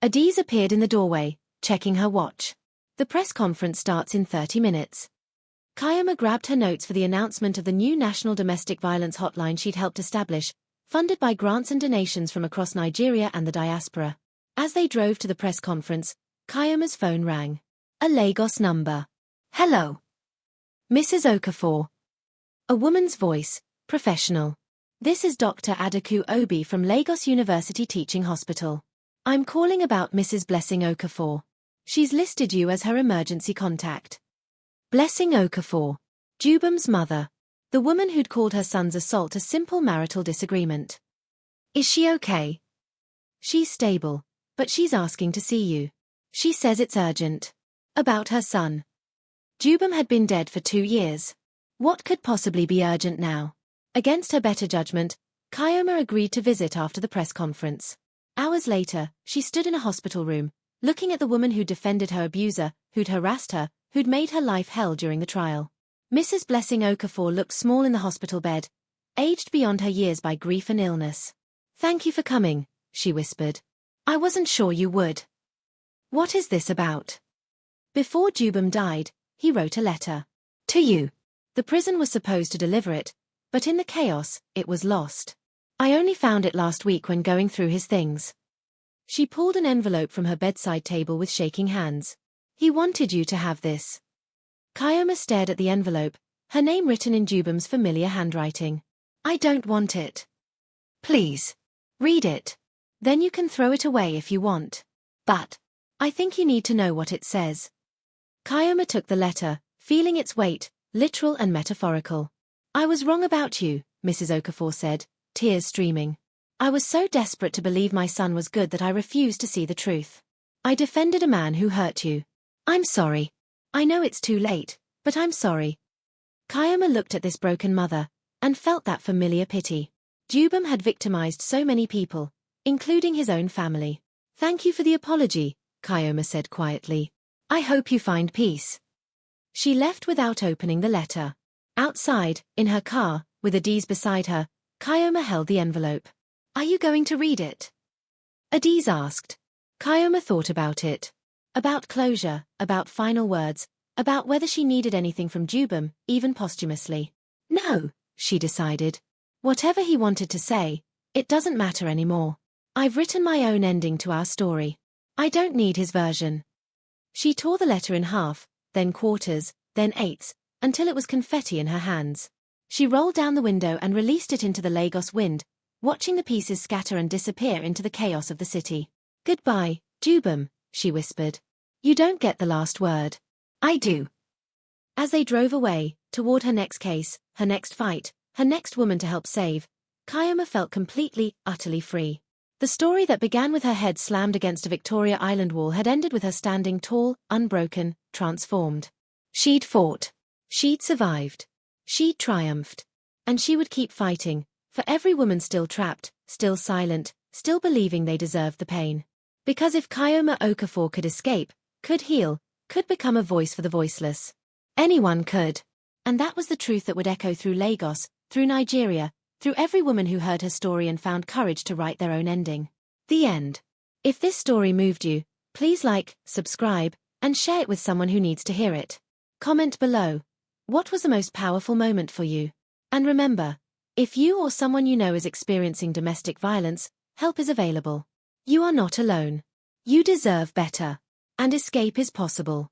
Adiz appeared in the doorway, checking her watch. The press conference starts in 30 minutes. Chioma grabbed her notes for the announcement of the new National Domestic Violence Hotline she'd helped establish, funded by grants and donations from across Nigeria and the diaspora. As they drove to the press conference, Chioma's phone rang. A Lagos number. "Hello. Mrs. Okafor." A woman's voice, professional. "This is Dr. Adaku Obi from Lagos University Teaching Hospital. I'm calling about Mrs. Blessing Okafor. She's listed you as her emergency contact." Blessing Okafor. Dubem's mother. The woman who'd called her son's assault a simple marital disagreement. "Is she okay?" "She's stable, but she's asking to see you. She says it's urgent." About her son. Dubem had been dead for 2 years. What could possibly be urgent now? Against her better judgment, Chioma agreed to visit after the press conference. Hours later, she stood in a hospital room, looking at the woman who'd defended her abuser, who'd harassed her, who'd made her life hell during the trial. Mrs. Blessing Okafor looked small in the hospital bed, aged beyond her years by grief and illness. "Thank you for coming," she whispered. "I wasn't sure you would." "What is this about?" "Before Dubem died, he wrote a letter. To you. The prison was supposed to deliver it, but in the chaos, it was lost. I only found it last week when going through his things. She pulled an envelope from her bedside table with shaking hands. He wanted you to have this. Chioma stared at the envelope, her name written in Dubem's familiar handwriting. I don't want it. Please. Read it. Then you can throw it away if you want. But I think you need to know what it says. Chioma took the letter, feeling its weight, literal and metaphorical. I was wrong about you, Mrs. Okafor said, tears streaming. I was so desperate to believe my son was good that I refused to see the truth. I defended a man who hurt you. I'm sorry. I know it's too late, but I'm sorry. Chioma looked at this broken mother, and felt that familiar pity. Dubem had victimized so many people, including his own family. Thank you for the apology, Chioma said quietly. I hope you find peace. She left without opening the letter. Outside, in her car, with Adiz beside her, Chioma held the envelope. Are you going to read it? Adiz asked. Chioma thought about it. About closure, about final words, about whether she needed anything from Dubem, even posthumously. No, she decided. Whatever he wanted to say, it doesn't matter anymore. I've written my own ending to our story. I don't need his version. She tore the letter in half, then quarters, then eighths, until it was confetti in her hands. She rolled down the window and released it into the Lagos wind, watching the pieces scatter and disappear into the chaos of the city. Goodbye, Dubem, she whispered. You don't get the last word. I do. As they drove away, toward her next case, her next fight, her next woman to help save, Chioma felt completely, utterly free. The story that began with her head slammed against a Victoria Island wall had ended with her standing tall, unbroken, transformed. She'd fought. She'd survived. She'd triumphed. And she would keep fighting, for every woman still trapped, still silent, still believing they deserved the pain. Because if Chioma Okafor could escape, could heal, could become a voice for the voiceless, anyone could. And that was the truth that would echo through Lagos, through Nigeria, through every woman who heard her story and found courage to write their own ending. The end. If this story moved you, please like, subscribe, and share it with someone who needs to hear it. Comment below. What was the most powerful moment for you? And remember, if you or someone you know is experiencing domestic violence, help is available. You are not alone. You deserve better. And escape is possible.